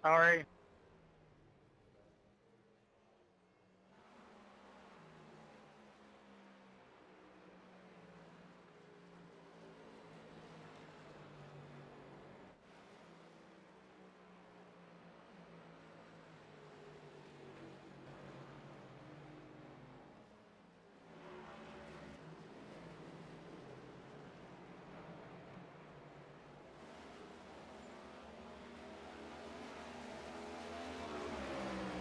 Sorry.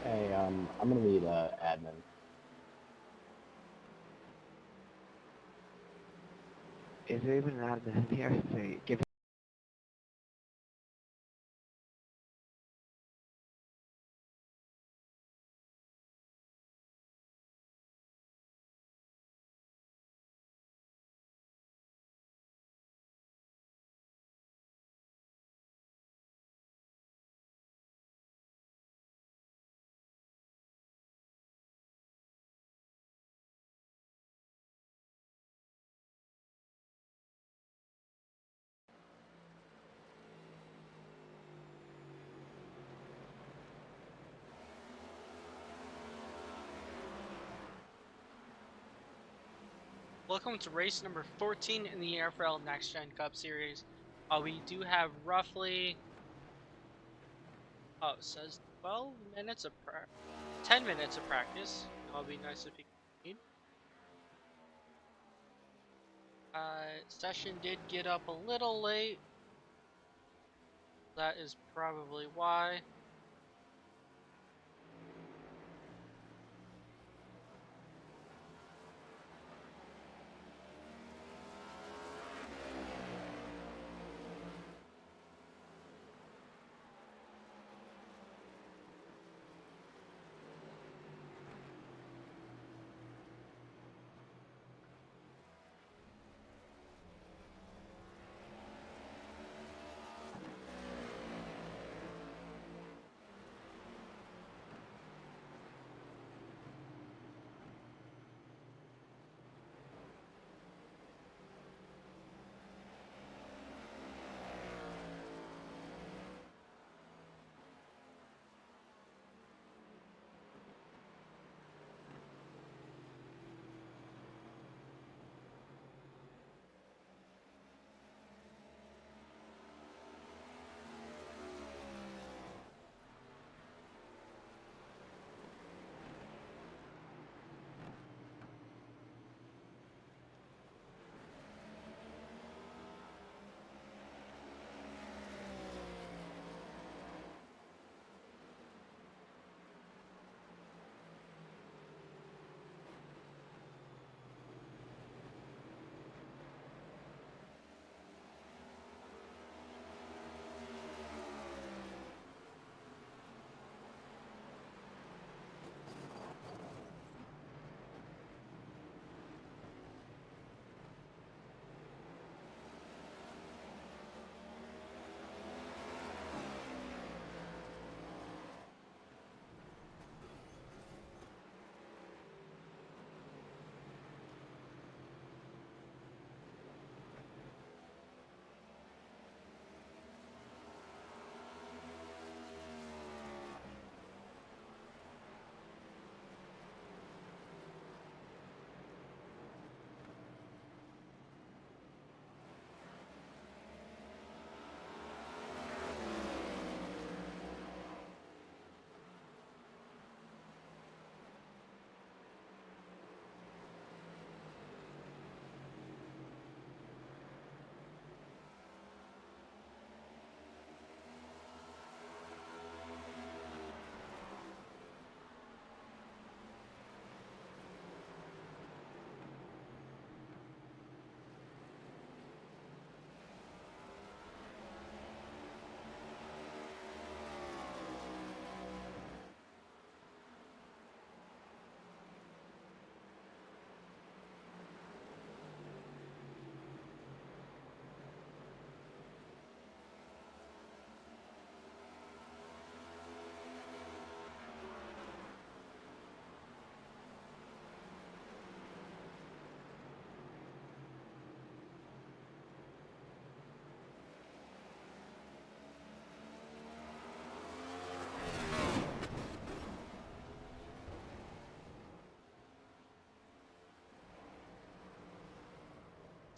Hey, I'm gonna need admin. Is there even an admin in here? Say, give. Welcome to race number 14 in the EFRL Next Gen Cup Series. We do have roughly, it says 12 minutes of 10 minutes of practice. It'll be nice if you need. Session did get up a little late. That is probably why.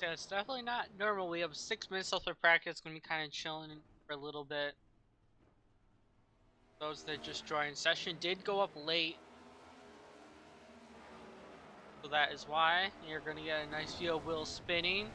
So it's definitely not normal. We have 6 minutes left of practice. Gonna be kind of chilling for a little bit. Those that just joined, session did go up late, so that is why you're gonna get a nice view of Will spinning.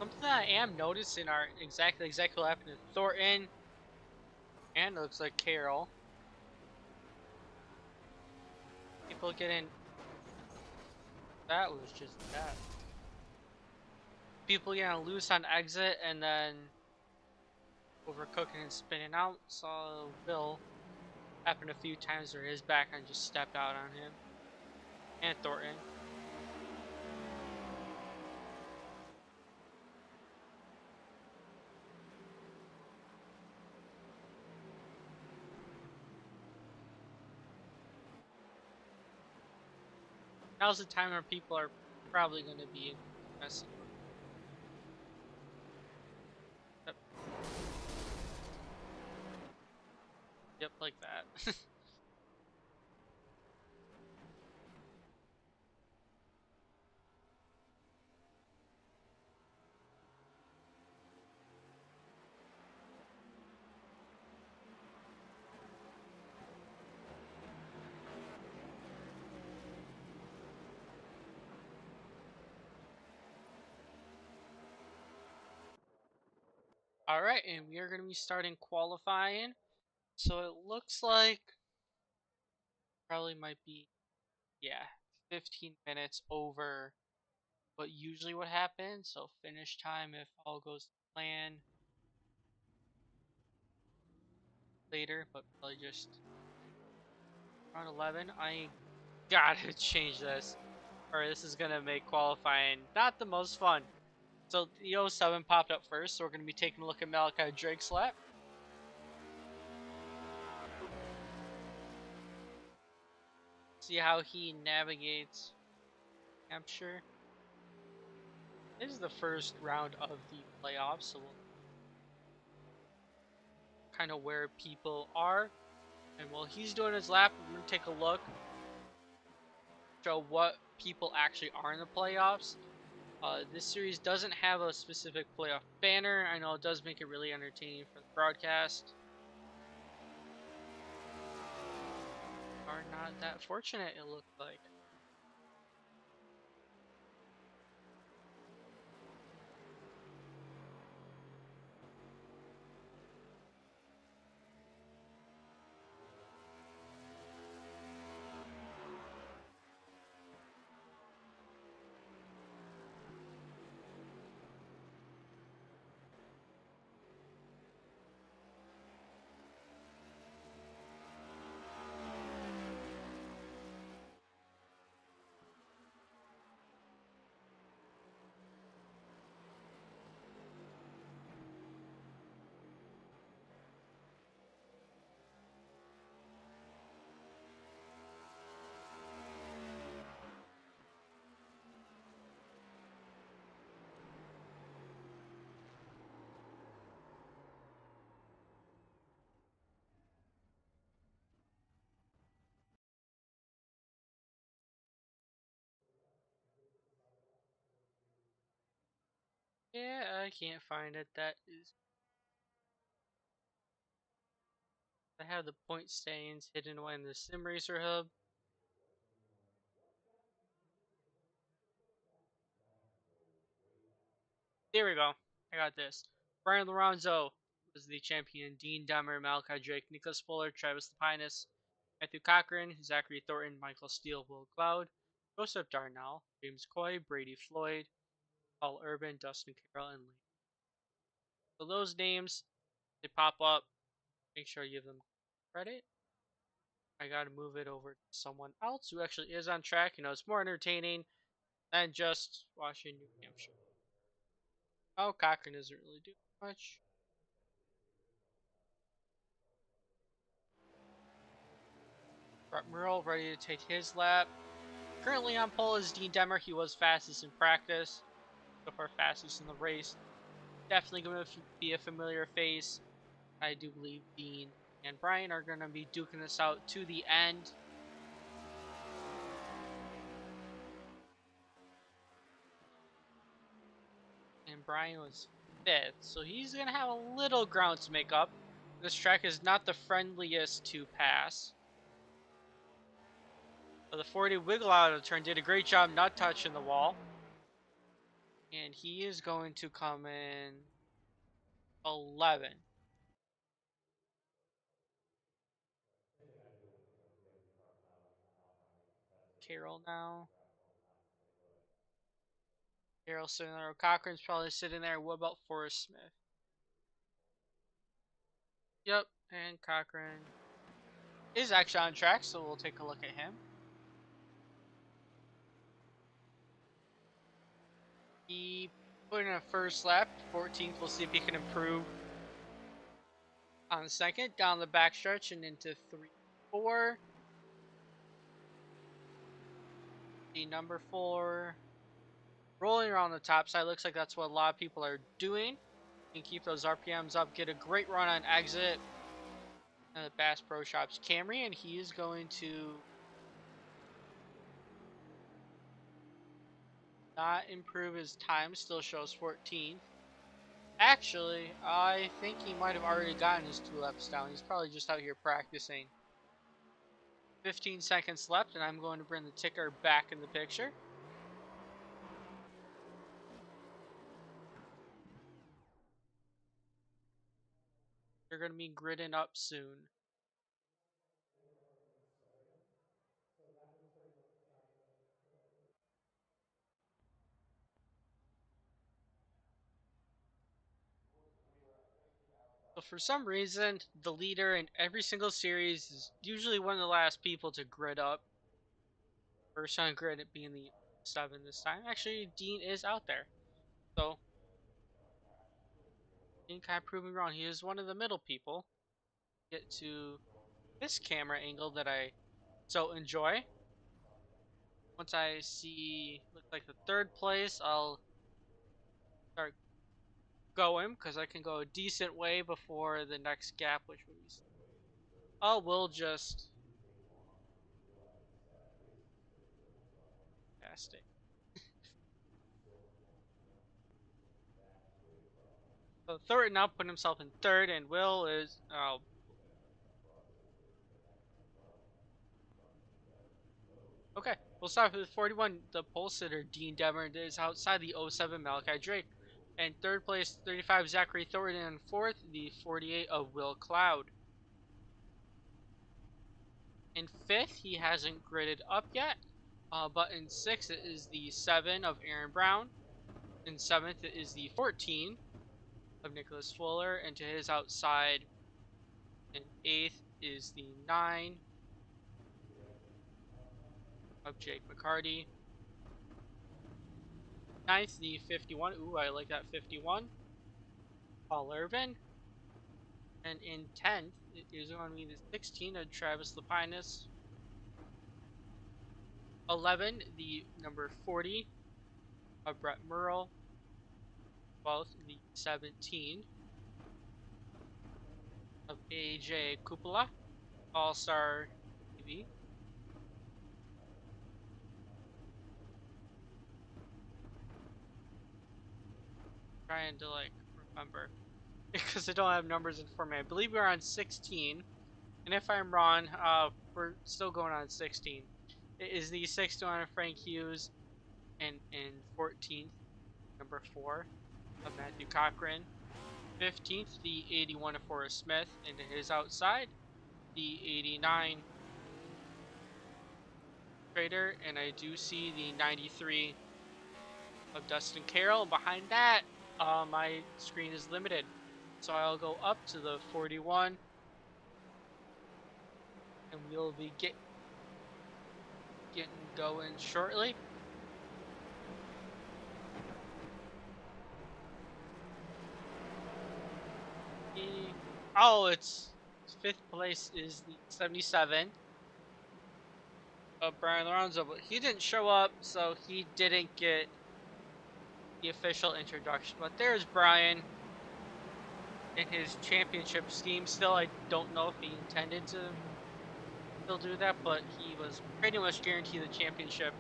Something that I am noticing are exactly what happened to Thornton, and it looks like Carol. People getting that was just that. People getting loose on exit and then overcooking and spinning out. Saw Will happen a few times where his backhand just stepped out on him. And Thornton. Now's the time where people are probably going to be messing. Yep. Yep, like that. Alright, and we are going to be starting qualifying. So it looks like probably might be, yeah, 15 minutes over what usually would happen. So finish time, if all goes to plan, later, but probably just around 11. I gotta change this, or this is gonna make qualifying not the most fun. So the 07 popped up first, so we're gonna be taking a look at Malachi Drake's lap. See how he navigates Hampshire. This is the first round of the playoffs, so we'll kind of where people are. And while he's doing his lap, we're gonna take a look, show what people actually are in the playoffs. This series doesn't have a specific playoff banner. I know it does make it really entertaining for the broadcast. Are not that fortunate, it looked like. Yeah, I can't find it. That is. I have the point stains hidden away in the Sim Racer hub. There we go. I got this. Brian Lorenzo was the champion. Dean Demmer, Malachi Drake, Nicholas Fuller, Travis Lapinus, Matthew Cochran, Zachary Thornton, Michael Steele, Will Cloud, Joseph Darnell, James Coy, Brady Floyd, Paul Urban, Dustin Carroll, and Lee. So those names, they pop up. Make sure you give them credit. I gotta move it over to someone else who actually is on track. You know, it's more entertaining than just watching New Hampshire. Oh, Cochran doesn't really do much. Brett Murrell ready to take his lap. Currently on pole is Dean Demmer. He was fastest in practice. So far, fastest in the race. Definitely going to be a familiar face. I do believe Dean and Brian are going to be duking this out to the end. And Brian was 5th, so he's going to have a little ground to make up. This track is not the friendliest to pass. But the 40 wiggle out of the turn did a great job not touching the wall. And he is going to come in 11. Carroll now. Carroll sitting there. Cochran's probably sitting there. What about Forrest Smith? Yep, and Cochran is actually on track, so we'll take a look at him. He put in a first lap, 14th. We'll see if he can improve on the second. Down the backstretch and into 3, 4. The number 4 rolling around the top side. Looks like that's what a lot of people are doing. And keep those RPMs up. Get a great run on exit. And the Bass Pro Shops Camry, and he is going to not improve his time. Still shows 14th. Actually, I think he might have already gotten his 2 laps down. He's probably just out here practicing. 15 seconds left, and I'm going to bring the ticker back in the picture. They're going to be gridding up soon. So for some reason, the leader in every single series is usually one of the last people to grid up. First on grid it being the 7 this time. Actually, Dean is out there. So, Dean kind of proved me wrong. He is one of the middle people. Get to this camera angle that I so enjoy. Once I see, looks like the 3rd place, I'll start going because I can go a decent way before the next gap, which will be. Oh, we'll just. Fantastic. So Thornton now put himself in 3rd, and Will is. Oh. Okay, we'll start with 41. The pole sitter, Dean Demmer, is outside the 07 Malachi Drake. And 3rd place, 35, Zachary Thornton. And 4th, the 48 of Will Cloud. In 5th, he hasn't gridded up yet. But in 6th, it is the 7 of Aaron Brown. In 7th, it is the 14 of Nicholas Fuller. And to his outside, in 8th, is the 9 of Jake McCarty. 9th, the 51. Ooh, I like that 51. Paul Irvin. And in 10th, it is going to be the 16 of Travis Lapinus. 11, the number 40 of Brett Murrell. 12th, the 17 of AJ Cupola, All-Star TV. Trying to remember because I don't have numbers in front of me. I believe we're on 16, and if I'm wrong, we're still going on 16. It is the 61 of Frank Hughes, and in 14th, number 4 of Matthew Cochran. 15th, the 81 of Forrest Smith, and to his outside, the 89 Trader, and I do see the 93 of Dustin Carroll. Behind that, my screen is limited, so I'll go up to the 41, and we'll be getting going shortly. Oh, it's 5th place is the 77 of Brian Lorenzo, but he didn't show up, so he didn't get the official introduction. But there's Brian in his championship scheme. Still, I don't know if he intended to still do that, but he was pretty much guaranteed the championship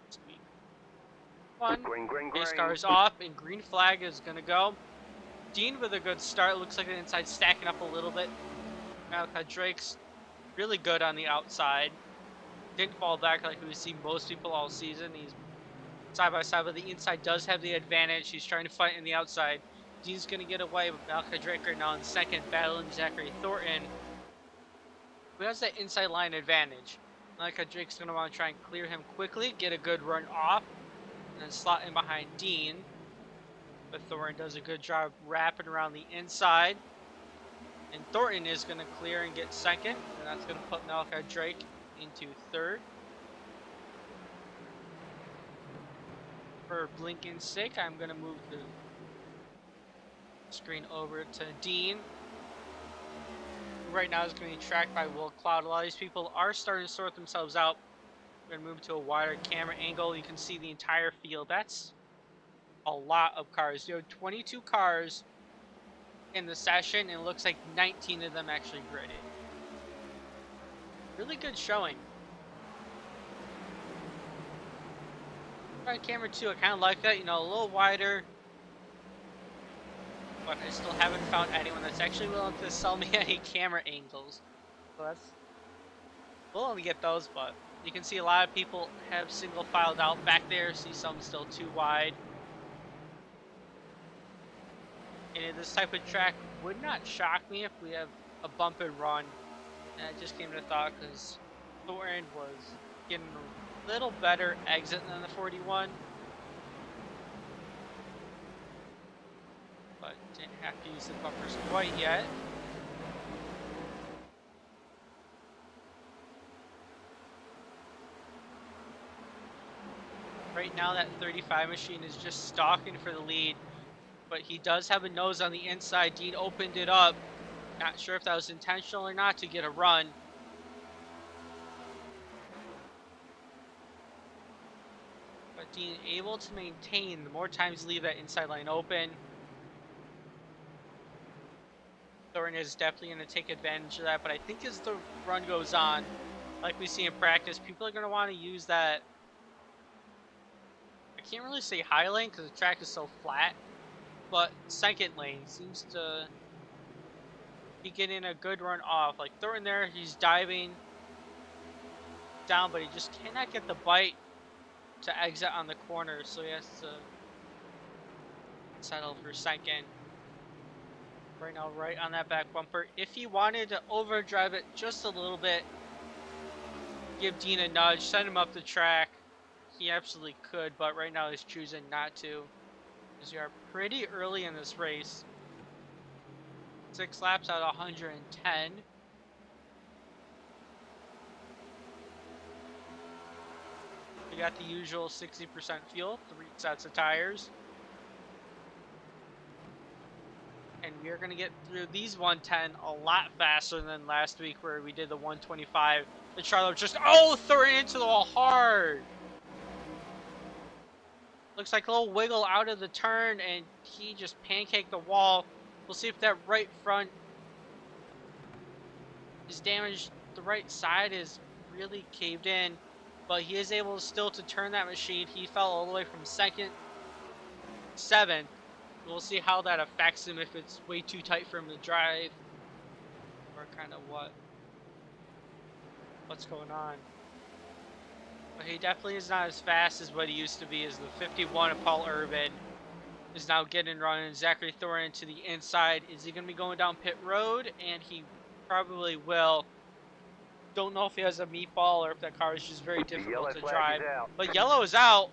this week. Pace car is off, and green flag is going to go. Dean with a good start. Looks like the inside stacking up a little bit. Malachi Drake's really good on the outside. Didn't fall back like we see most people all season. He's side by side, but the inside does have the advantage. He's trying to fight in the outside. Dean's going to get away, but Malachi Drake right now in second, battling Zachary Thornton, who has that inside line advantage. Malachi Drake's going to want to try and clear him quickly, get a good run off, and then slot in behind Dean. But Thornton does a good job wrapping around the inside. And Thornton is going to clear and get second, and that's going to put Malachi Drake into third. For Blinken's sake, I'm going to move the screen over to Dean. Right now is going to be tracked by Will Cloud. A lot of these people are starting to sort themselves out. We're going to move to a wider camera angle. You can see the entire field. That's a lot of cars. You have 22 cars in the session, and it looks like 19 of them actually gridded. Really good showing. On camera 2, I kind of like that, you know, a little wider. But I still haven't found anyone that's actually willing to sell me any camera angles. So that's, we'll only get those, but you can see a lot of people have single filed out back there. See some still too wide. And this type of track would not shock me if we have a bump and run. And I just came to thought because Thornton was getting a little better exit than the 41. But didn't have to use the bumpers quite yet. Right now that 35 machine is just stalking for the lead. But he does have a nose on the inside. Dean opened it up. Not sure if that was intentional or not to get a run. But Dean able to maintain the more times leave that inside line open. Thornton is definitely going to take advantage of that. But I think as the run goes on, like we see in practice, people are going to want to use that. I can't really say high lane because the track is so flat. But second lane seems to be getting a good run off. Like Thornton there, he's diving down, but he just cannot get the bite to exit on the corner, so he has to settle for second. Right now, right on that back bumper. If he wanted to overdrive it just a little bit, give Dean a nudge, send him up the track, he absolutely could, but right now he's choosing not to. Because we are pretty early in this race. 6 laps out of 110. We got the usual 60% fuel, 3 sets of tires. And we are going to get through these 110 a lot faster than last week where we did the 125. The Charlotte just, threw it into the wall hard. Looks like a little wiggle out of the turn, and he just pancaked the wall. We'll see if that right front is damaged. The right side is really caved in, but he is able still to turn that machine. He fell all the way from second, 7th. We'll see how that affects him, if it's way too tight for him to drive, or kind of what's going on. But he definitely is not as fast as what he used to be. As the 51 of Paul Urban is now getting running. Zachary Thornton to the inside. Is he going to be going down pit road? And he probably will. Don't know if he has a meatball or if that car is just very difficult to drive. But yellow is out.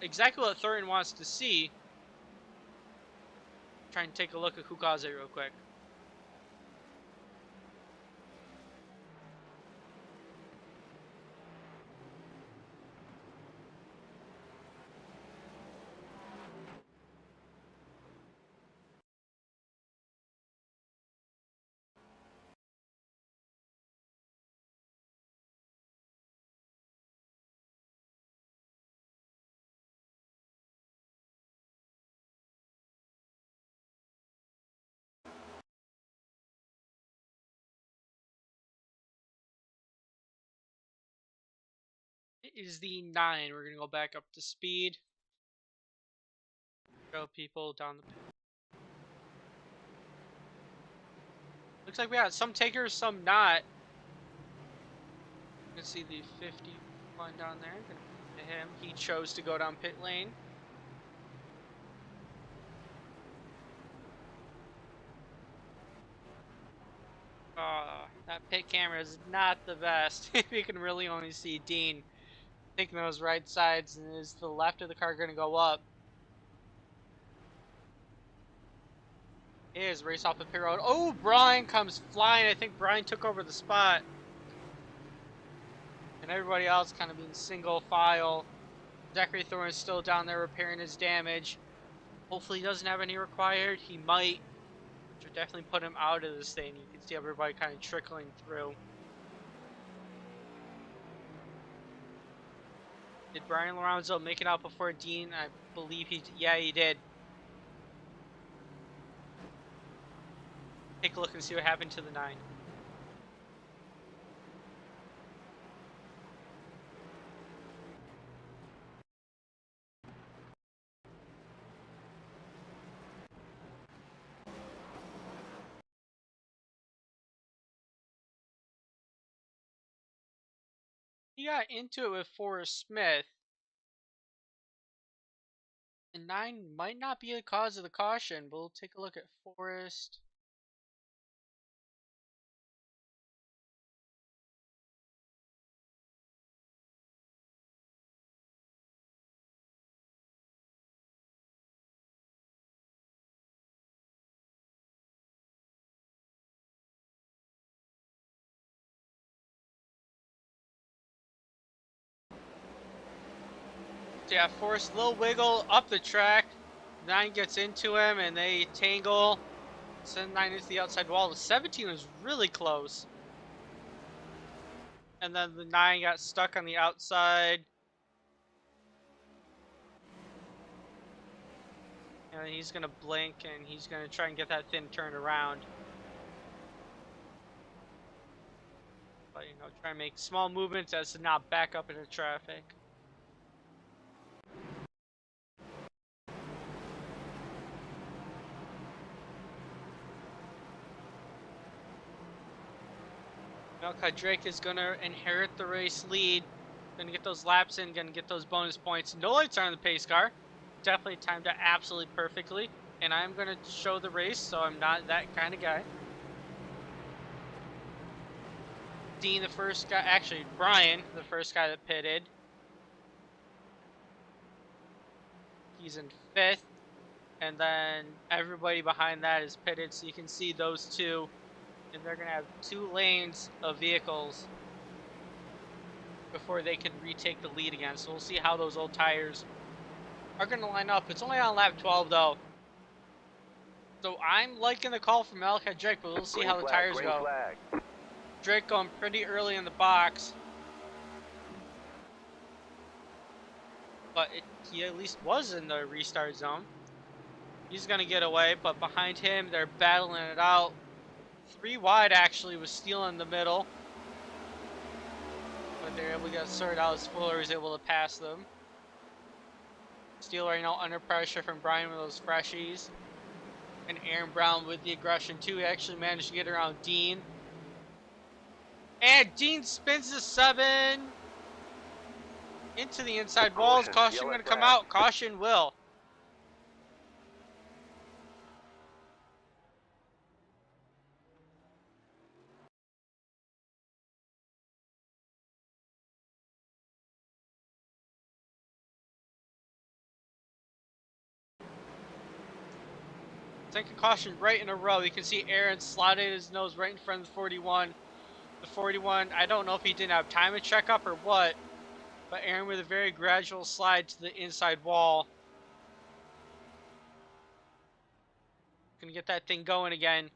Exactly what Thornton wants to see. Try and take a look at who caused it real quick. It is the 9. We're going to go back up to speed. Show people down the pit. Looks like we got some takers, some not. You can see the 51 down there. to him. He chose to go down pit lane. That pit camera is not the best. You can really only see Dean taking those right sides, and is the left of the car going to go up? It is race off the pit road. Oh, Brian comes flying. I think Brian took over the spot. And everybody else kind of being single file. Zachary Thorne is still down there repairing his damage. Hopefully he doesn't have any required. He might. Which would definitely put him out of this thing. You can see everybody kind of trickling through. Did Brian Lorenzo make it out before Dean? I believe he did. Take a look and see what happened to the 9. He got into it with Forrest Smith. And 9 might not be the cause of the caution, but we'll take a look at Forrest. So yeah, Forrest, little wiggle up the track. 9 gets into him and they tangle. Send 9 into the outside wall. The 17 was really close. And then the 9 got stuck on the outside. And he's going to blink and he's going to try and get that thing turned around. But, you know, try and make small movements as to not back up into traffic. Malachi Drake is going to inherit the race lead. Going to get those laps in, going to get those bonus points. No lights on the pace car. Definitely timed it absolutely perfectly. And I'm going to show the race, so I'm not that kind of guy. Dean, the first guy, actually Brian, the first guy that pitted. He's in 5th. And then everybody behind that is pitted, so you can see those two. And they're going to have 2 lanes of vehicles before they can retake the lead again. So we'll see how those old tires are going to line up. It's only on lap 12 though. So I'm liking the call from Malachi Drake, but we'll see how the tires go. Drake going pretty early in the box. But he at least was in the restart zone. He's going to get away, but behind him they're battling it out. 3 wide actually was stealing the middle. But they're able to get sorted out as Fuller is able to pass them. Steele right now under pressure from Brian with those freshies. And Aaron Brown with the aggression too. He actually managed to get around Dean. And Dean spins the 7 into the inside walls. Caution going to come out. Caution will. Second caution right in a row. You can see Aaron slotted his nose right in front of the 41. The 41, I don't know if he didn't have time to check up or what, but Aaron with a very gradual slide to the inside wall. Gonna get that thing going again.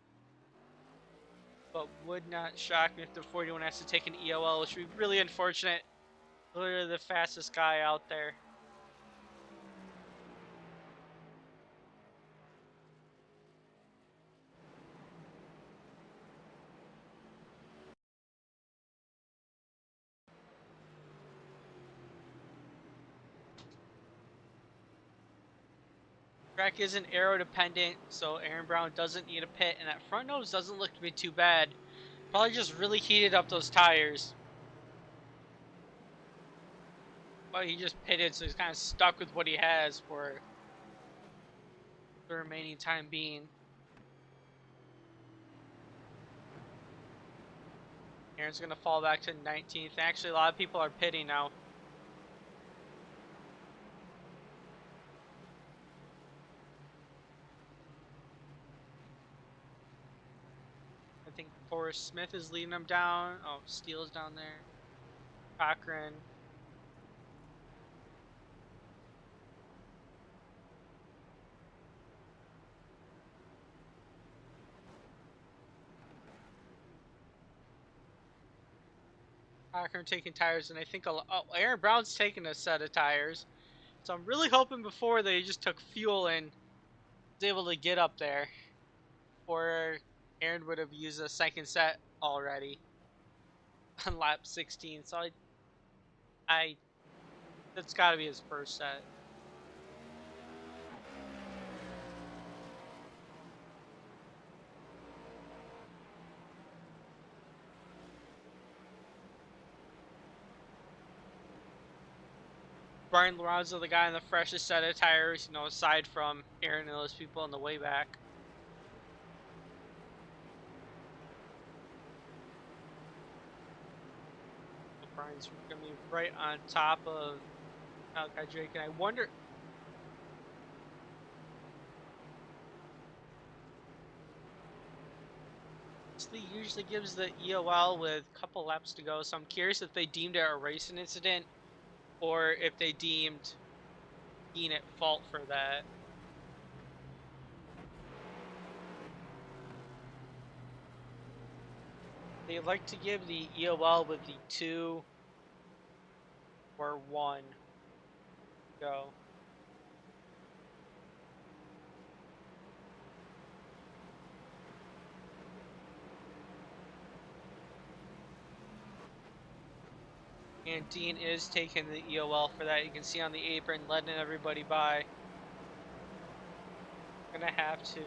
But would not shock me if the 41 has to take an EOL, which would be really unfortunate. Literally the fastest guy out there. Track isn't aero dependent, so Aaron Brown doesn't need a pit, and that front nose doesn't look to be too bad. Probably just really heated up those tires. Well, he just pitted, so he's kind of stuck with what he has for the remaining time being. Aaron's going to fall back to 19th. Actually, a lot of people are pitting now. I think Forrest Smith is leading them down. Oh, Steele's down there. Cochran. Cochran taking tires, and I think Aaron Brown's taking a set of tires. So I'm really hoping before they just took fuel and was able to get up there, or Aaron would have used a second set already on lap 16. So I that's got to be his first set. Brian Lorenzo, the guy in the freshest set of tires, you know, aside from Aaron and those people on the way back. So Brian's going to be right on top of Malachi Drake, and I wonder. He usually gives the EOL with a couple laps to go, so I'm curious if they deemed it a racing incident or if they deemed Dean at fault for that. They like to give the EOL with the 2 or 1 go. And Dean is taking the EOL for that. You can see on the apron, letting everybody by. Gonna have to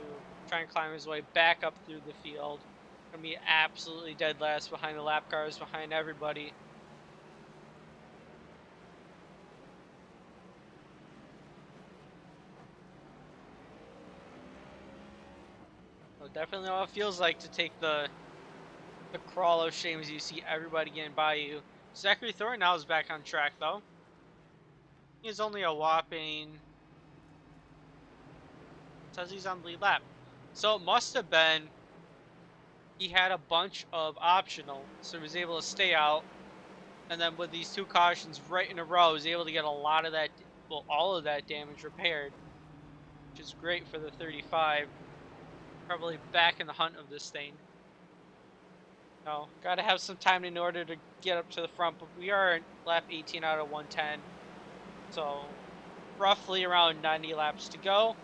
try and climb his way back up through the field. Gonna be absolutely dead last behind the lap cars, behind everybody. So definitely what it feels like to take the crawl of shame as you see everybody getting by you. Zachary Thornton now is back on track though. He's only a whopping, says he's on the lead lap. So it must have been he had a bunch of optional, so he was able to stay out. And then with these 2 cautions right in a row, he was able to get a lot of that, well, all of that damage repaired, which is great for the 35. Probably back in the hunt of this thing. No, gotta have some time in order to get up to the front, but we are lap 18 out of 110. So roughly around 90 laps to go.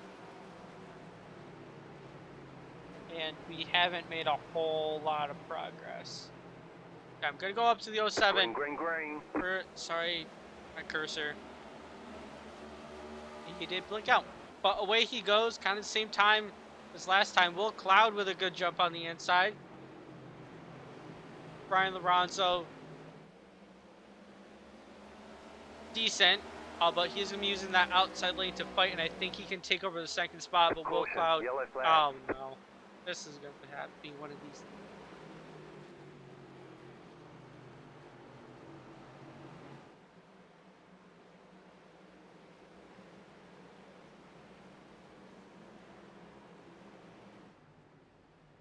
And we haven't made a whole lot of progress. Okay, I'm gonna go up to the 07. Green. Sorry, my cursor. He did blink out. But away he goes, kind of the same time as last time. Will Cloud with a good jump on the inside. Brian Lorenzo, decent, but he's going to be using that outside lane to fight, and I think he can take over the second spot, but Will Cloud, oh no, this is going to have to be one of these things.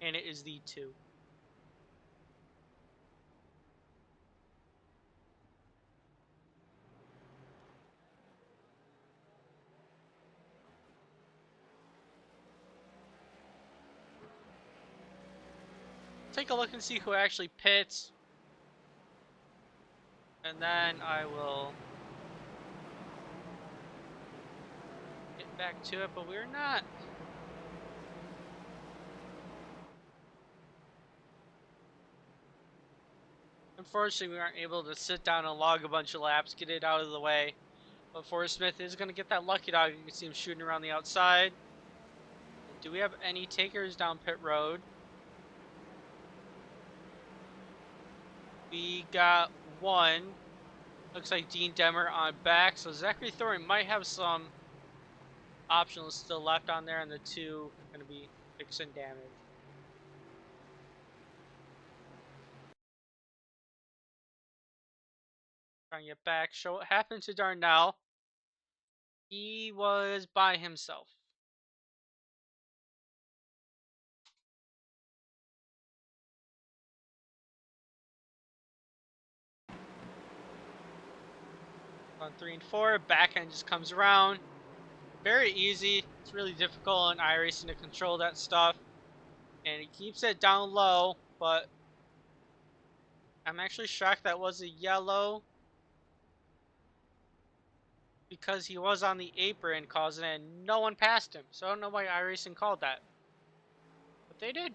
And it is the 2. Take a look and see who actually pits. And then I will get back to it, but we're not. Unfortunately, we aren't able to sit down and log a bunch of laps, get it out of the way. But Forrest Smith is going to get that lucky dog. You can see him shooting around the outside. Do we have any takers down pit road? We got one. Looks like Dean Demmer on back, so Zachary Thornton might have some optionals still left on there, and the two going to be fixing damage. Trying to get back. Show what happened to Darnell. He was by himself. On 3 and 4, backhand just comes around. Very easy. It's really difficult in iRacing to control that stuff. And he keeps it down low, but I'm actually shocked that was a yellow because he was on the apron causing it and no one passed him. So I don't know why iRacing called that. But they did.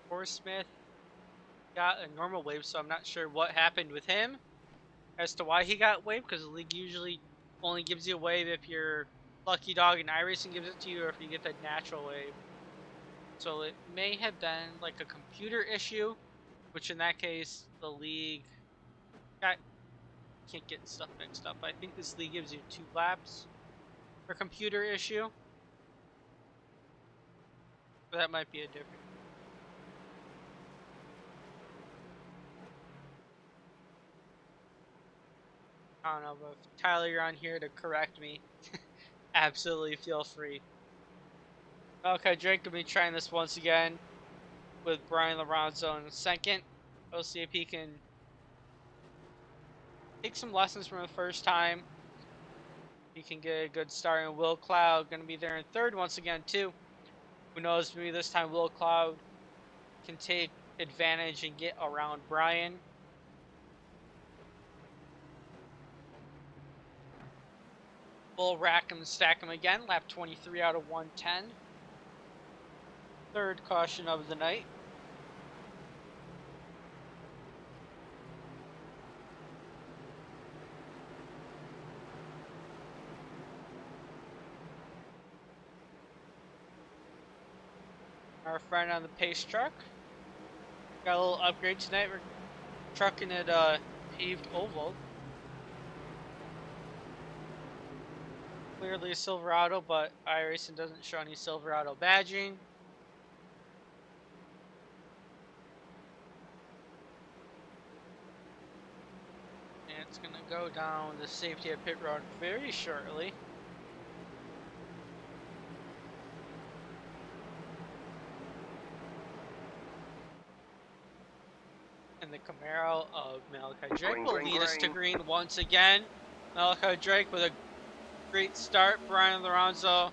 Forrest Smith got a normal wave, so I'm not sure what happened with him as to why he got wave, because the league usually only gives you a wave if you're lucky dog and iRacing gives it to you, or if you get the natural wave. So it may have been like a computer issue, which in that case the league can't get stuff mixed up. I think this league gives you 2 laps for computer issue. But that might be a different. I don't know, but if Tyler, you're on here to correct me, absolutely feel free. Okay, Drake will be trying this once again with Brian Lorenzo in second. We'll see if he can take some lessons from the first time. He can get a good start, and Will Cloud going to be there in third once again too. Who knows, maybe this time Will Cloud can take advantage and get around Brian. We'll rack him and stack him again. Lap 23 out of 110. Third caution of the night. Our friend on the pace truck. Got a little upgrade tonight. We're trucking it paved oval. Clearly a Silverado, but iRacing doesn't show any Silverado badging. And it's going to go down the safety at pit road very shortly. And the Camaro of Malachi Drake will lead us to green once again. Malachi Drake with a great start. Brian Lorenzo,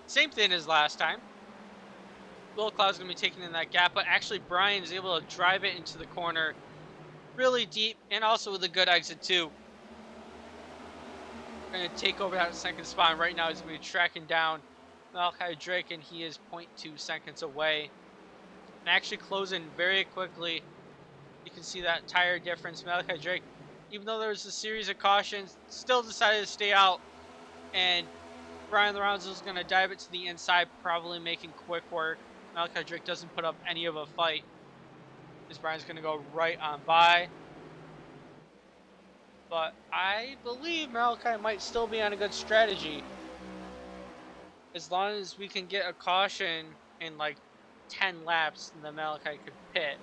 same thing as last time. Will Cloud's going to be taking in that gap, but actually Brian is able to drive it into the corner really deep and also with a good exit too. Going to take over that second spot, and right now he's going to be tracking down Malachi Drake, and he is 0.2 seconds away. And actually closing very quickly. You can see that tire difference. Malachi Drake, even though there was a series of cautions, still decided to stay out. And Brian Lorenzo is going to dive it to the inside, probably making quick work. Malachi Drake doesn't put up any of a fight, as Brian's going to go right on by. But I believe Malachi might still be on a good strategy. As long as we can get a caution in like 10 laps, then Malachi could pit.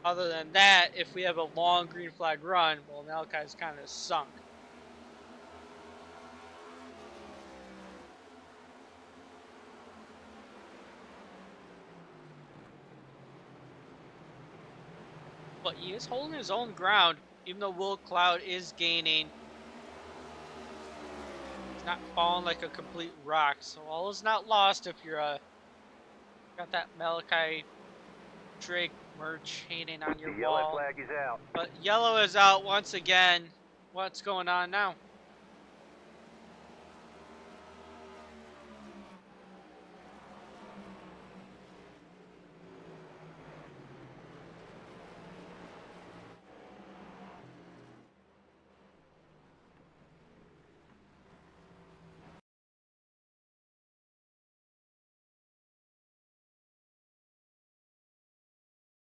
Other than that, if we have a long green flag run, well, Malachi's kind of sunk. But he is holding his own ground, even though Will Cloud is gaining. He's not falling like a complete rock, so all is not lost if you're got that Malachi Drake merch hanging on your wall. Yellow flag is out. But yellow is out once again. What's going on now?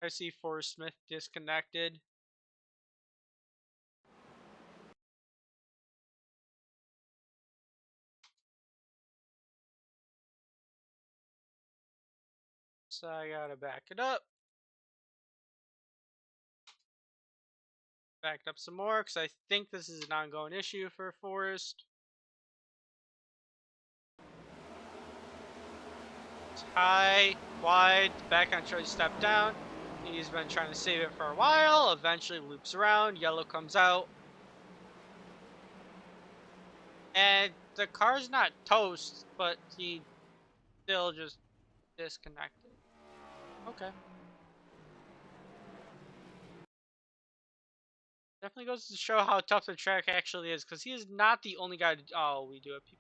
I see Forrest Smith disconnected. So I gotta back it up. Backed up some more because I think this is an ongoing issue for Forrest. It's high, wide, back on tries to step down. He's been trying to save it for a while. Eventually loops around. Yellow comes out. And the car's not toast, but he still just disconnected. Okay. Definitely goes to show how tough the track actually is, because he is not the only guy to... Oh, we do have people.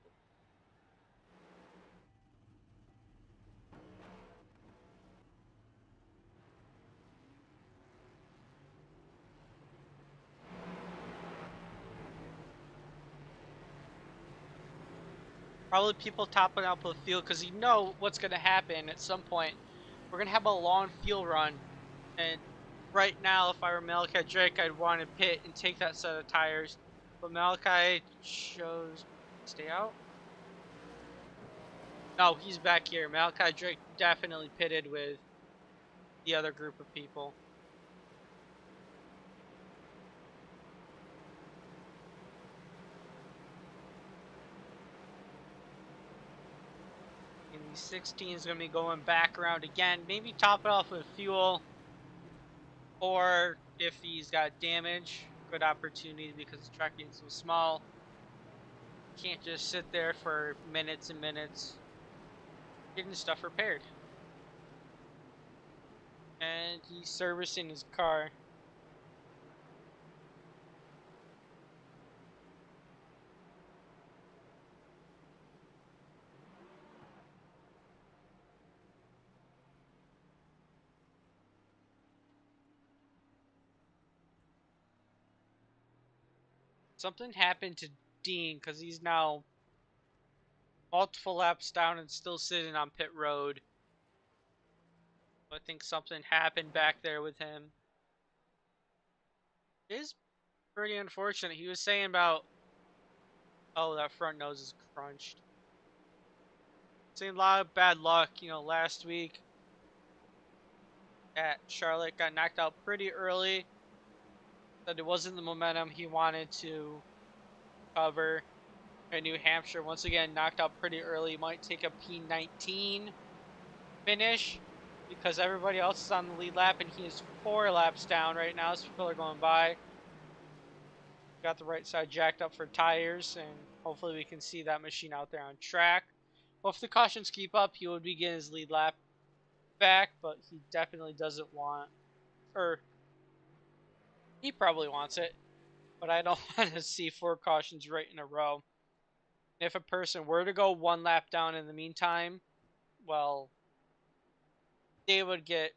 Probably people topping out the field, because you know what's going to happen at some point. We're going to have a long field run, and right now, if I were Malachi Drake, I'd want to pit and take that set of tires. But Malachi chose stay out. No, he's back here. Malachi Drake definitely pitted with the other group of people. And the 16 is going to be going back around again. Maybe top it off with fuel. Or if he's got damage, good opportunity because the track being so small. Can't just sit there for minutes and minutes getting stuff repaired. And he's servicing his car. Something happened to Dean because he's now multiple laps down and still sitting on pit road. I think something happened back there with him. It is pretty unfortunate. He was saying about, oh, that front nose is crunched. Saying a lot of bad luck, you know, last week at Charlotte got knocked out pretty early. Said it wasn't the momentum he wanted to cover. At New Hampshire, once again, knocked out pretty early. Might take a P19 finish because everybody else is on the lead lap and he is 4 laps down right now as people are going by. Got the right side jacked up for tires, and hopefully we can see that machine out there on track. Well, if the cautions keep up, he would begin his lead lap back, but he definitely doesn't want, or he probably wants it, but I don't want to see 4 cautions right in a row. If a person were to go 1 lap down in the meantime, well, they would get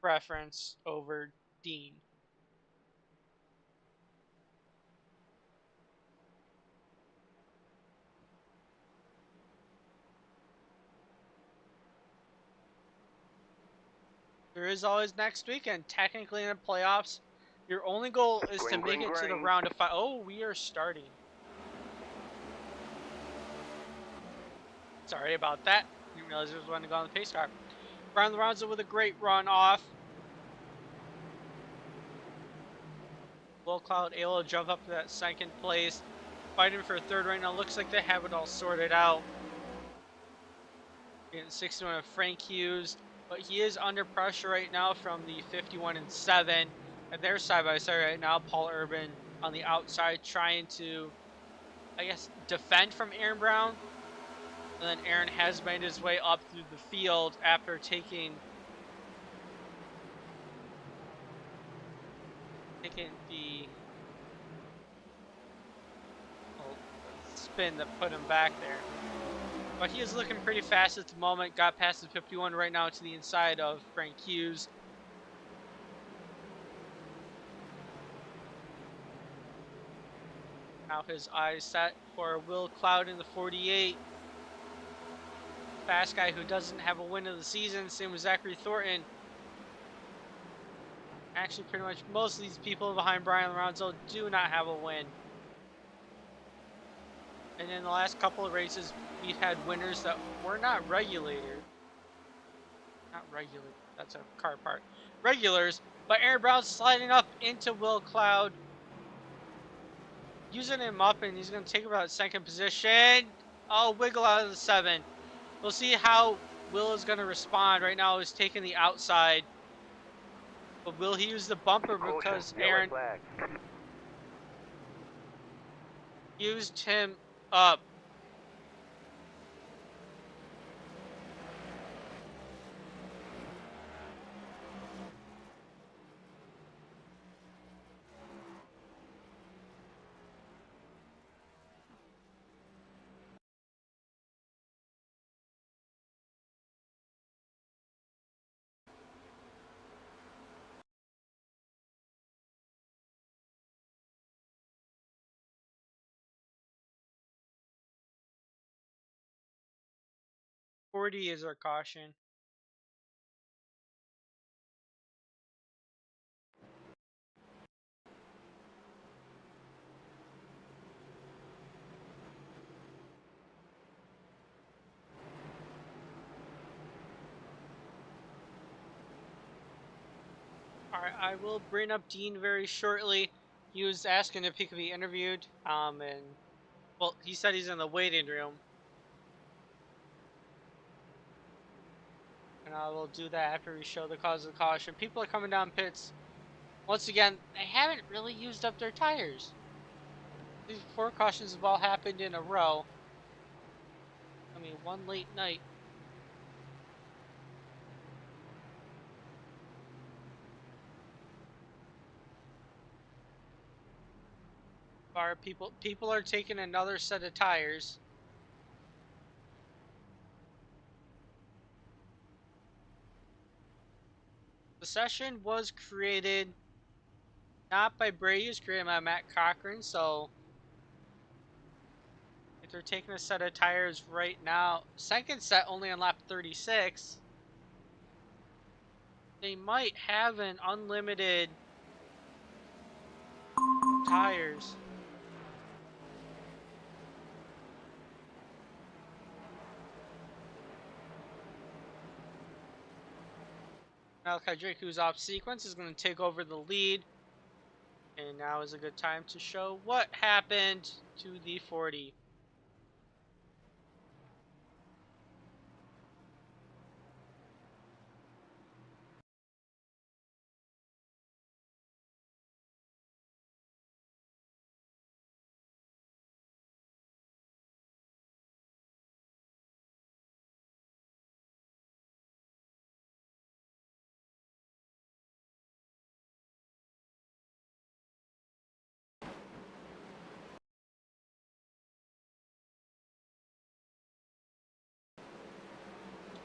preference over Dean. There is always next weekend. Technically in the playoffs, your only goal is to make it to the round of 5. Oh, we are starting. Sorry about that. Didn't realize there was one to go on the pace car. Brian Lorenzo with a great run off. Will Cloud able to jump up to that second place. Fighting for third right now. Looks like they have it all sorted out. Getting 61 of Frank Hughes. But he is under pressure right now from the 51 and 7. And they're side by side right now. Paul Urban on the outside trying to, I guess, defend from Aaron Brown. And then Aaron has made his way up through the field after taking the spin that put him back there. But he is looking pretty fast at the moment. Got past the 51 right now to the inside of Frank Hughes. Now his eyes set for Will Cloud in the 48. Fast guy who doesn't have a win of the season. Same with Zachary Thornton. Actually, pretty much most of these people behind Brian Lorenzo do not have a win. And in the last couple of races, we've had winners that were not regulators. Not regular. That's a car part. Regulars. But Aaron Brown's sliding up into Will Cloud. Using him up, and he's going to take about second position. Oh, wiggle out of the 7. We'll see how Will is going to respond. Right now, he's taking the outside. But will he use the bumper because Aaron used him up? .40 is our caution. Alright, I will bring up Dean very shortly. He was asking if he could be interviewed. And well, he said he's in the waiting room. And I will do that after we show the cause of the caution. People are coming down pits. Once again, they haven't really used up their tires. These 4 cautions have all happened in a row. I mean, one late night. People are taking another set of tires. The session was created not by Brady, it was created by Matt Cochran, so if they're taking a set of tires right now, second set only on lap 36, they might have an unlimited tires. Malachi Drake, who's off sequence, is going to take over the lead. And now is a good time to show what happened to the 40.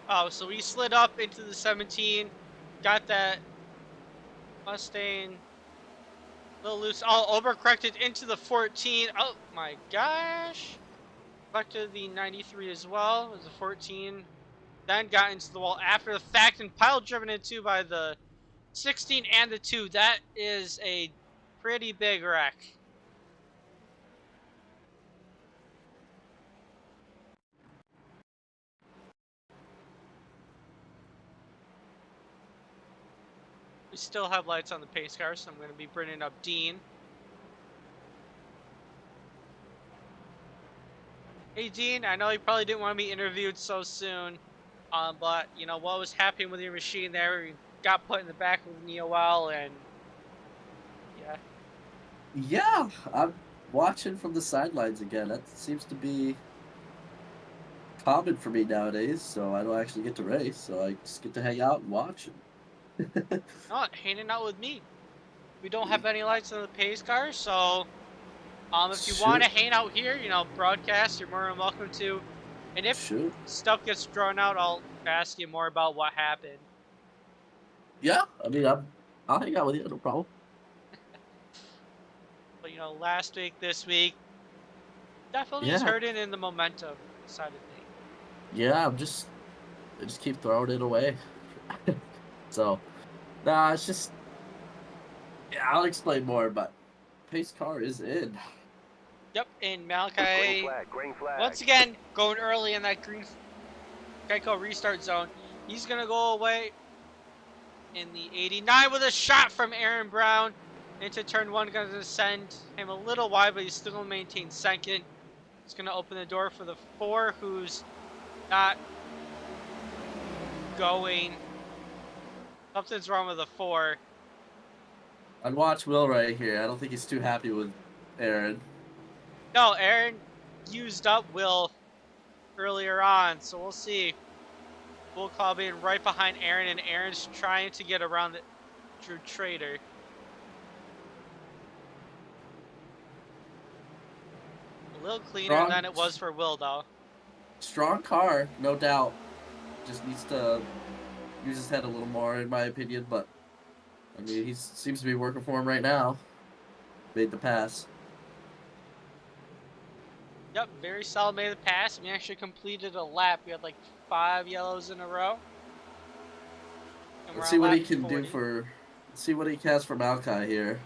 Oh, so he slid up into the 17, got that Mustang a little loose. Oh, overcorrected into the 14. Oh my gosh. Back to the 93 as well. It was a 14. Then got into the wall after the fact and pile driven into by the 16 and the 2. That is a pretty big wreck. We still have lights on the pace car, so I'm going to be bringing up Dean. Hey Dean, I know you probably didn't want to be interviewed so soon, but you know what was happening with your machine there? You got put in the back of the NeoL, and yeah. Yeah, I'm watching from the sidelines again. That seems to be common for me nowadays, so I don't actually get to race, so I just get to hang out and watch. Not hanging out with me. We don't have any lights on the pace car, so if you want to hang out here, you know, broadcast, you're more than welcome to. And if stuff gets drawn out, I'll ask you more about what happened. Yeah, I mean, I'll hang out with you, no problem. But you know, last week, this week, definitely is hurting in the momentum side of things. Yeah, I just keep throwing it away. So, nah, it's just Yeah, I'll explain more, but pace car is in. Yep, and Green Malachi, flag, green flag. once again, going early in that green Geico restart zone. He's going to go away in the 89 with a shot from Aaron Brown into turn one. Going to send him a little wide, but he's still going to maintain second. It's going to open the door for the 4, who's not going. Something's wrong with the 4. I'd watch Will right here. I don't think he's too happy with Aaron. No, Aaron used up Will earlier on, so we'll see. Will Claw being right behind Aaron, and Aaron's trying to get around the Drew Trader. A little cleaner than it was for Will, though. Strong car, no doubt. Just needs to use his head a little more, in my opinion. But I mean, he seems to be working for him right now. Made the pass. Yep, very solid made the pass. We actually completed a lap. We had like 5 yellows in a row. And Let's we're see on what lap he can 40. do for. Let's see what he has for Malachi here.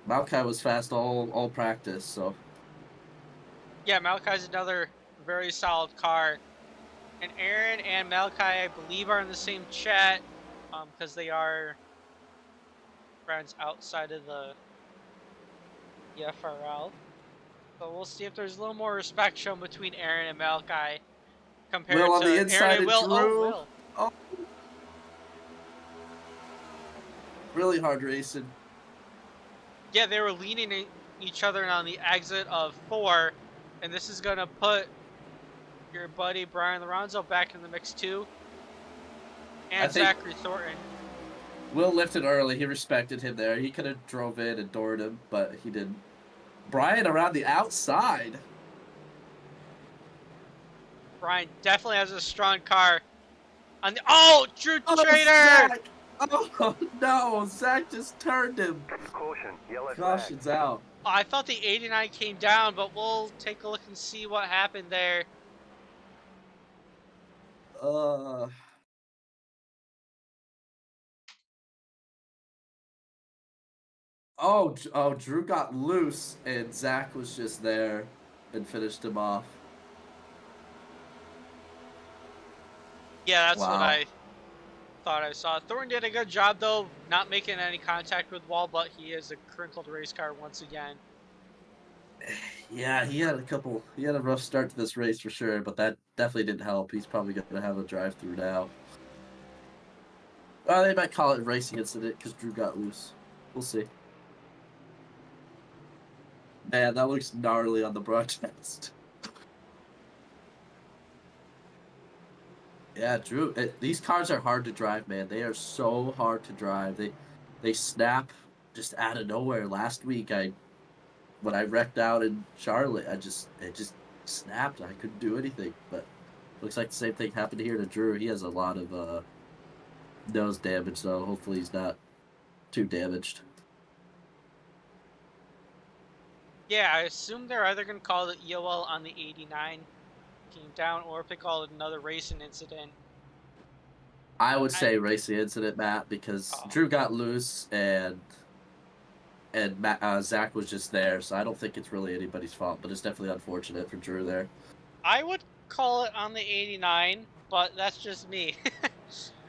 Malachi was fast all practice, so. Yeah, Malachi's another very solid car. And Aaron and Malachi, I believe, are in the same chat because they are friends outside of the EFRL. So we'll see if there's a little more respect shown between Aaron and Malachi compared Will on to the Aaron inside and of Will. Drew. Oh, Will. Oh. Really hard racing. Yeah, they were leaning each other on the exit of 4, and this is going to put your buddy Brian Lorenzo back in the mix too. And Zachary Thornton. Will lifted early. He respected him there. He could have drove in and doored him, but he didn't. Brian around the outside. Brian definitely has a strong car. On the Drew Trader! Zach. Oh no, Zach just turned him. Caution, yellow Caution's out. I thought the 89 came down, but we'll take a look and see what happened there. Drew got loose and Zach was just there and finished him off. Yeah, that's what I thought I saw. Thornton did a good job, though, not making any contact with wall, but he is a crinkled race car once again. Yeah, he had a rough start to this race for sure, but that definitely didn't help. He's probably going to have a drive-through now. They might call it a racing incident because Drew got loose. We'll see. Man, that looks gnarly on the broadcast. Yeah, Drew. These cars are hard to drive, man. They are so hard to drive. They snap just out of nowhere. Last week, when I wrecked out in Charlotte, it just snapped. I couldn't do anything. But looks like the same thing happened here to Drew. He has a lot of nose damage, though. Hopefully, he's not too damaged. Yeah, I assume they're either going to call the EOL on the 89 came down, or if they call it another racing incident. I would say racing incident, Matt, because Drew got loose and Zach was just there, so I don't think it's really anybody's fault, but it's definitely unfortunate for Drew there. I would call it on the 89, but that's just me.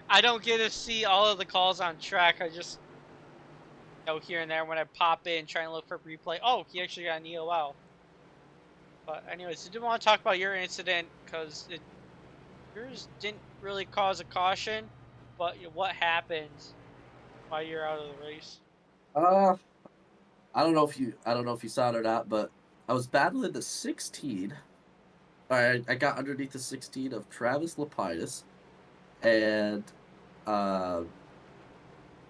I don't get to see all of the calls on track. I just here and there when I pop in trying to look for replay. Oh, he actually got an EOL. But anyways, I did want to talk about your incident because yours didn't really cause a caution, but what happened while you're out of the race? I don't know if you saw it or not, but I was battling the 16. I got underneath the 16 of Travis Lapidus, and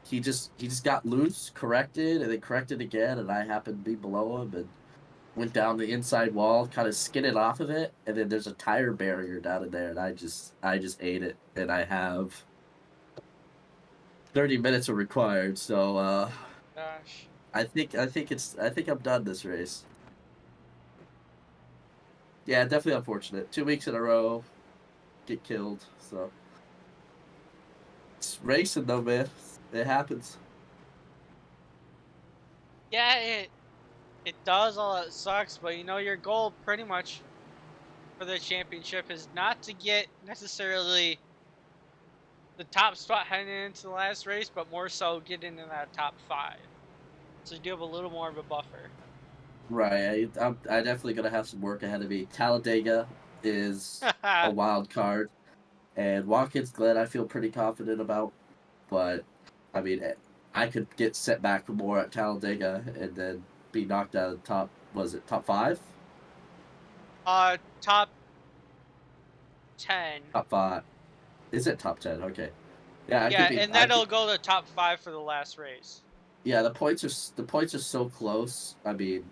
he just got loose, corrected, and then corrected again, and I happened to be below him and went down the inside wall, kind of skidded off of it, and then there's a tire barrier down in there, and I just ate it, and I have 30 minutes are required, so Gosh. I think I'm done this race. Yeah, definitely unfortunate. 2 weeks in a row, get killed. So it's racing though, man. It happens. Yeah, it does. All it sucks, but you know your goal pretty much for the championship is not to get necessarily the top spot heading into the last race, but more so getting in that top 5. So you do have a little more of a buffer. Right. I definitely gonna have some work ahead of me. Talladega is a wild card, and Watkins Glen I feel pretty confident about, but I mean I could get set back more at Talladega and then be knocked out of the top. Was it top 5? Top 10. Top 5. Is it top 10? Okay. Yeah, I could Yeah, be. and then it'll go to top 5 for the last race. Yeah, the points are so close. I mean,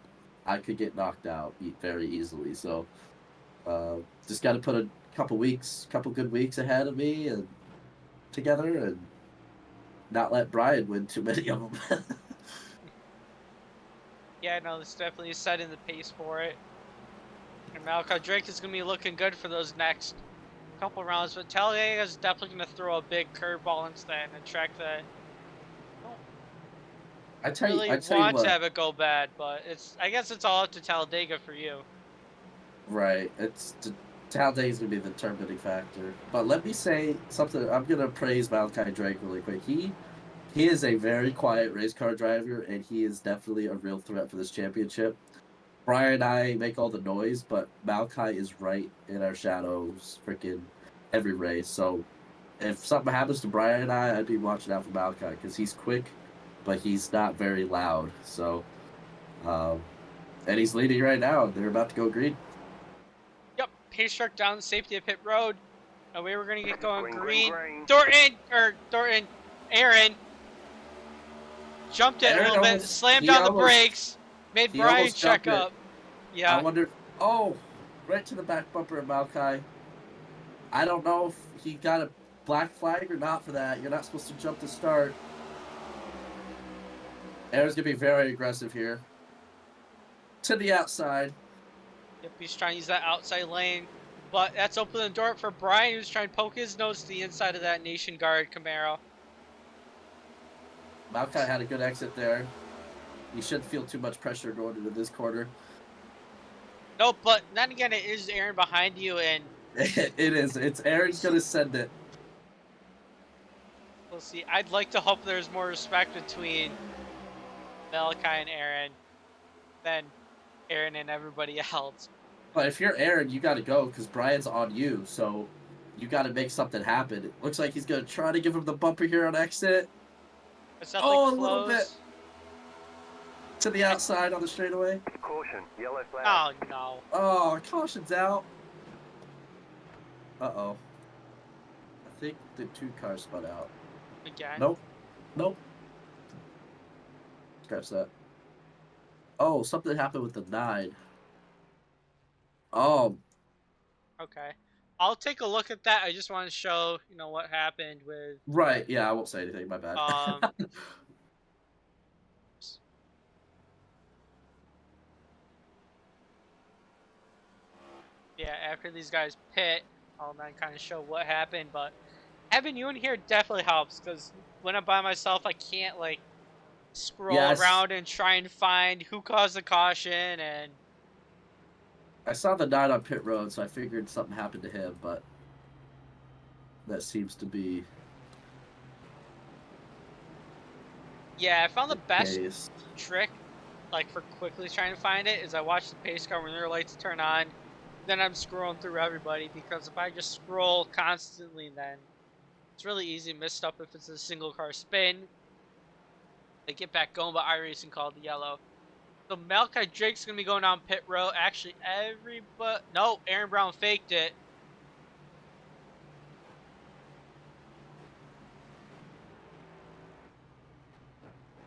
I could get knocked out very easily. So, just got to put a couple good weeks ahead of me and together, and not let Brian win too many of them. Yeah, no, it's definitely setting the pace for it. And Malachi Drake is going to be looking good for those next couple rounds, but Talladega is definitely going to throw a big curveball into that and a track that I tell really you want to what. have it go bad, but I guess it's all up to Talladega for you. Right, Talladega's gonna be the determining factor. But let me say something. I'm gonna praise Malachi Drake really quick. He is a very quiet race car driver, and he is definitely a real threat for this championship. Brian and I make all the noise, but Malachi is right in our shadows freaking every race. So if something happens to Brian and I'd be watching out for Malachi because he's quick, but he's not very loud. So, and he's leading right now. They're about to go green. Yep, pace truck down the safety of pit road. And we were going to get going green. Green. Thornton, Aaron jumped it Aaron a little bit, almost- slammed he on the almost- brakes, made he Brian almost check jumped it. up. Yeah. I wonder. Oh, right to the back bumper of Malachi. I don't know if he got a black flag or not for that. You're not supposed to jump to start. Aaron's gonna be very aggressive here. To the outside. Yep, he's trying to use that outside lane. But that's opening the door for Brian, who's trying to poke his nose to the inside of that Nation Guard Camaro. Malachi had a good exit there. He shouldn't feel too much pressure going into this quarter. Nope, but then again, it is Aaron behind you, and It is. It's Aaron's gonna send it. we'll see. I'd like to hope there's more respect between Malachi and Aaron than Aaron and everybody else. But if you're Aaron, you got to go because Brian's on you. So you got to make something happen. It looks like he's gonna try to give him the bumper here on exit. It's definitely Oh, a close. little bit. To the outside on the straightaway. Caution, yellow flag. Oh no. Oh, caution's out. Uh-oh. I think the 2 cars spun out. Again. Nope. Scratch that. Oh, something happened with the 9. Oh, Okay. I'll take a look at that. I just want to show, what happened with right. Yeah, I won't say anything. My bad. yeah, after these guys pit, I'll then kind of show what happened, but having you in here definitely helps because when I'm by myself, I can't scroll Yes. around and try and find who caused the caution and I saw the 9 on pit road, so I figured something happened to him, but that seems to be yeah, I found the best case. trick for quickly trying to find it is I watch the pace car when their lights turn on, then I'm scrolling through everybody because if I just scroll constantly, then it's really easy to miss stuff if it's a single car spin. They get back going, but iRacing called the yellow. So Malachi Drake's gonna be going down pit road. Actually, no, Aaron Brown faked it.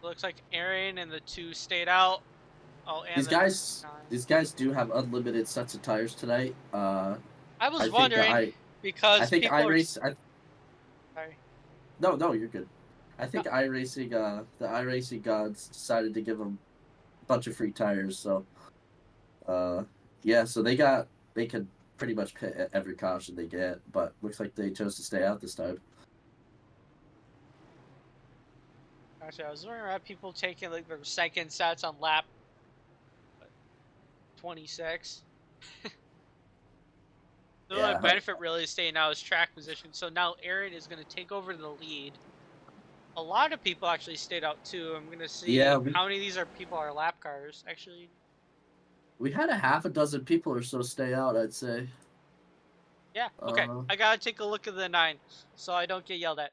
Looks like Aaron and the 2 stayed out. Oh, and These guys do have unlimited sets of tires tonight. I was I think wondering because I think people are... iRacing. Sorry. No, you're good. I think iRacing, the iRacing gods decided to give them a bunch of free tires. So, yeah, so they can pretty much pit at every caution they get, but looks like they chose to stay out this time. Actually, I was wondering about people taking like their second sets on lap 26. The only Yeah. benefit really is staying out is track position. So now Aaron is going to take over the lead. A lot of people actually stayed out too. I'm going to Yeah, see how many of these are people are lap cars. Actually, we had a half a dozen people or so stay out, I'd say. yeah. Okay, I got to take a look at the 9 so I don't get yelled at.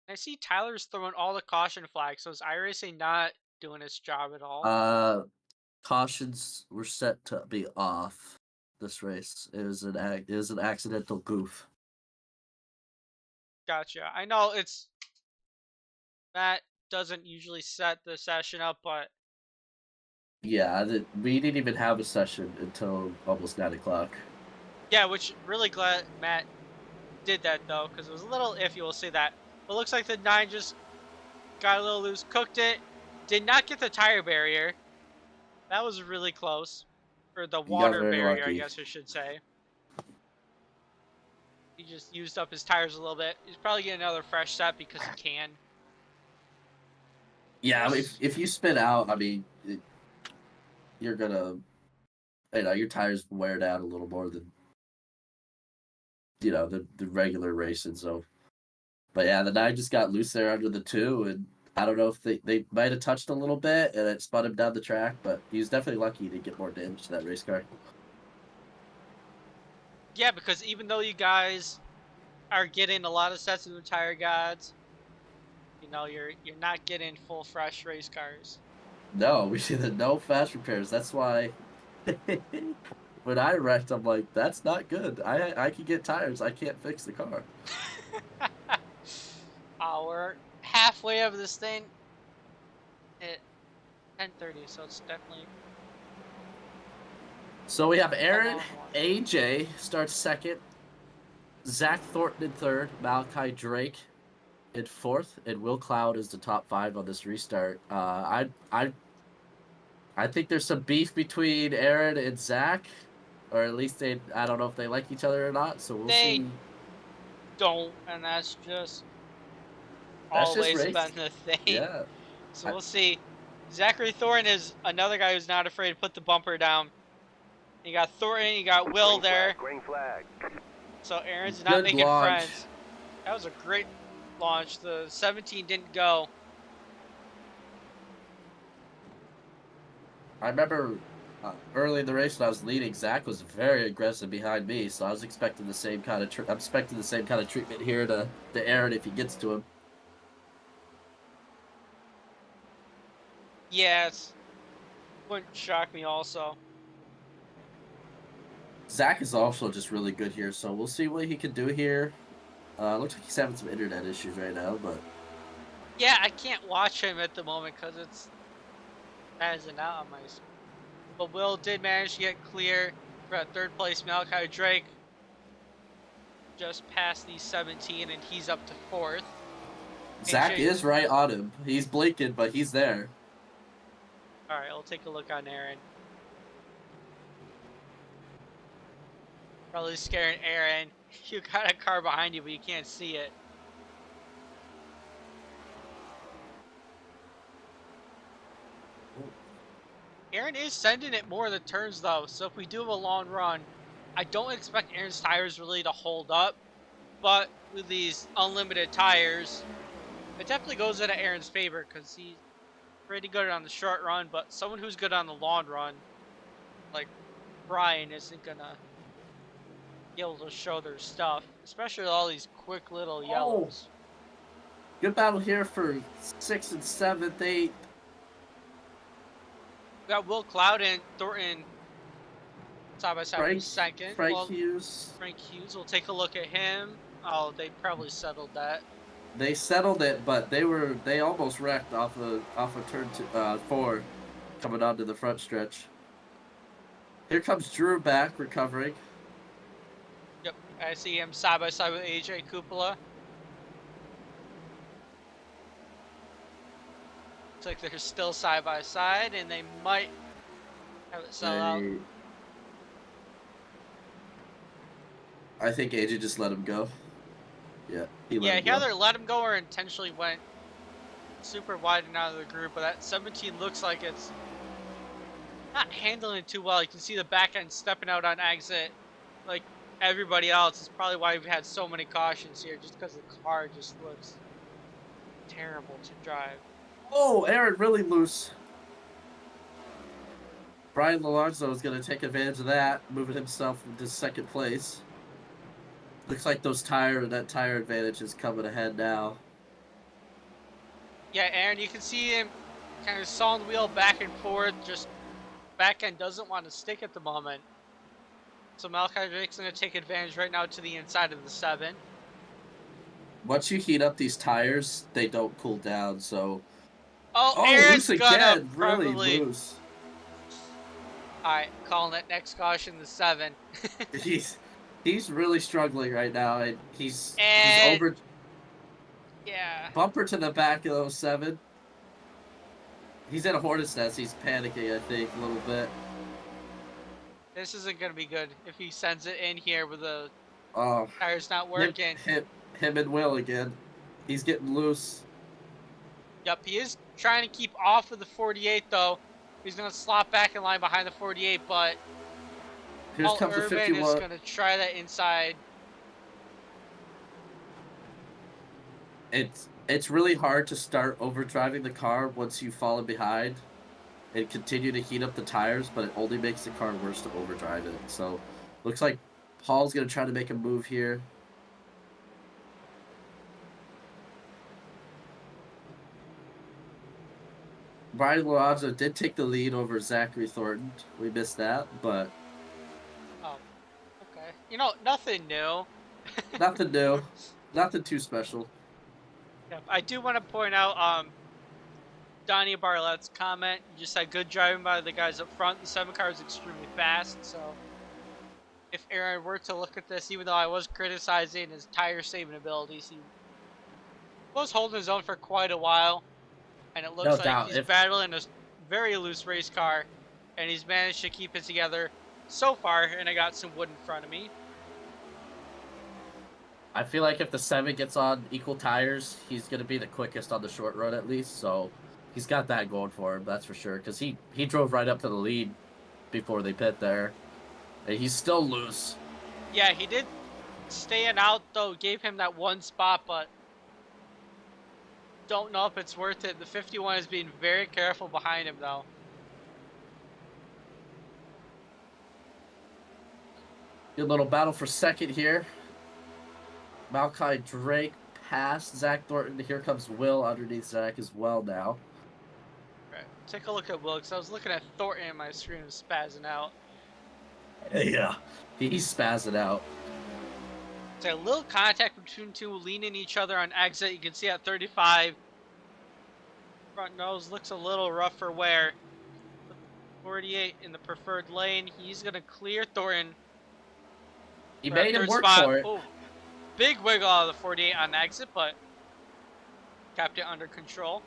I see Tyler's throwing all the caution flags. So is iRacing not doing its job at all? Cautions were set to be off this race. It was an accidental goof. Gotcha. I know it's that doesn't usually set the session up, but Yeah, we didn't even have a session until almost 9 o'clock. yeah, which really glad Matt did that though, because it was a little iffy. We'll say that. But looks like the 9 just got a little loose, cooked it, did not get the tire barrier. That was really close, or the He got water very barrier, I lucky. guess I should say. He just used up his tires a little bit. He's probably getting another fresh set because he can. Yeah, if you spin out, I mean, you're gonna, your tires wear down a little more than the regular racing. So, but yeah, the 9 just got loose there under the 2, and I don't know if they might have touched a little bit and it spun him down the track, but he was definitely lucky to get more damage to that race car. Yeah, because even though you guys are getting a lot of sets of new tire guides, you're not getting full fresh race cars. No, we did no fast repairs. That's why when I wrecked, I'm like, that's not good. I can get tires. I can't fix the car. We're halfway of this thing at 10:30, so it's definitely. So we have Aaron, long one. AJ starts second, Zach Thornton in third, Malachi Drake in fourth, and Will Cloud is the top 5 on this restart. I think there's some beef between Aaron and Zach, or at least I don't know if they like each other or not. So we'll They see. don't, and that's just That's just always race. been the thing. Yeah. So we'll see. Zachary Thornton is another guy who's not afraid to put the bumper down. You got Thornton, you got Will there. Green flag. So Aaron's not making launch. friends. That was a great launch. The 17 didn't go. I remember early in the race when I was leading, Zach was very aggressive behind me, so I was expecting the same kind of treatment here to Aaron if he gets to him. Yes. Wouldn't shock me also. Zach is also just really good here, so we'll see what he can do here. Looks like he's having some internet issues right now, but Yeah, I can't watch him at the moment because it's as an out on my screen. But Will did manage to get clear for that third place. Malachi Drake just passed the 17 and he's up to fourth. Zach is right on him. He's blinking, but he's there. Alright, we'll take a look on Aaron. Probably scaring Aaron. You got a car behind you, but you can't see it. Aaron is sending it more in the turns though, so if we do have a long run, I don't expect Aaron's tires really to hold up, but with these unlimited tires, it definitely goes into Aaron's favor because he's pretty good on the short run, but someone who's good on the long run, like Brian, isn't gonna be able to show their stuff, especially with all these quick little yellows. Good battle here for 6th and 7th, 8th. We got Will Cloud and Thornton side by side for second. Frank Hughes. Frank Hughes. We'll take a look at him. Oh, they probably settled that. They settled it, but they almost wrecked off of turn 4, coming onto the front stretch. Here comes Drew back, recovering. Yep, I see him side by side with AJ Cupola. Looks like they're still side by side, and they might have it sell out. I think AJ just let him go. Yeah, he let Yeah, him he go. either let him go or intentionally went super wide and out of the group, but that 17 looks like it's not handling it too well. You can see the back end stepping out on exit like everybody else. Is probably why we've had so many cautions here, just because the car just looks terrible to drive. Oh, Aaron really loose. Brian Alonso is going to take advantage of that, moving himself into second place. Looks like that tire advantage is coming ahead now. Yeah, Aaron, you can see him kind of sawing the wheel back and forth. Just back end doesn't want to stick at the moment. So Malachi Drake's going to take advantage right now to the inside of the 7. Once you heat up these tires, they don't cool down. So, Oh, loose Aaron's gonna again, really probably. loose. Alright, calling it next caution, the 7. He's really struggling right now. And he's And over yeah, bumper to the back of 07. He's in a hornet's nest. He's panicking, I think, a little bit. this isn't gonna be good if he sends it in here with the Oh, tires not him, working. him, him and Will again. He's getting loose. Yep, he is trying to keep off of the 48 though. He's gonna slot back in line behind the 48, but Here Paul comes the Urban is 51. gonna try that inside. It's really hard to start overdriving the car once you've fallen behind and continue to heat up the tires, but it only makes the car worse to overdrive it. So, looks like Paul's going to try to make a move here. Brian Lorenzo did take the lead over Zachary Thornton. We missed that, but Oh, okay. You know, nothing new. nothing new. Nothing too special. Yep, I do want to point out Donnie Barlett's comment. You just said good driving by the guys up front. The 7 car is extremely fast, so if Aaron were to look at this, even though I was criticizing his tire saving abilities, he was holding his own for quite a while, and it No looks like doubt. he's battling a very loose race car, and he's managed to keep it together so far. And I got some wood in front of me. I feel like if the 7 gets on equal tires, he's going to be the quickest on the short run at least. So he's got that going for him, that's for sure. Because he drove right up to the lead before they pit there. And he's still loose. Yeah, he did staying out though, gave him that one spot, but don't know if it's worth it. The 51 is being very careful behind him though. Good little battle for second here. Malachi Drake past Zach Thornton. Here comes Will underneath Zach as well now. Right, take a look at Will, because I was looking at Thornton and my screen was spazzing out. Yeah. He's spazzing out. It's a little contact between two, leaning each other on exit. You can see at 35. Front nose looks a little rough for wear. 48 in the preferred lane. He's going to clear Thornton. He made him work spot. for it. Oh, big wiggle out of the 48 on exit, but kept it under control.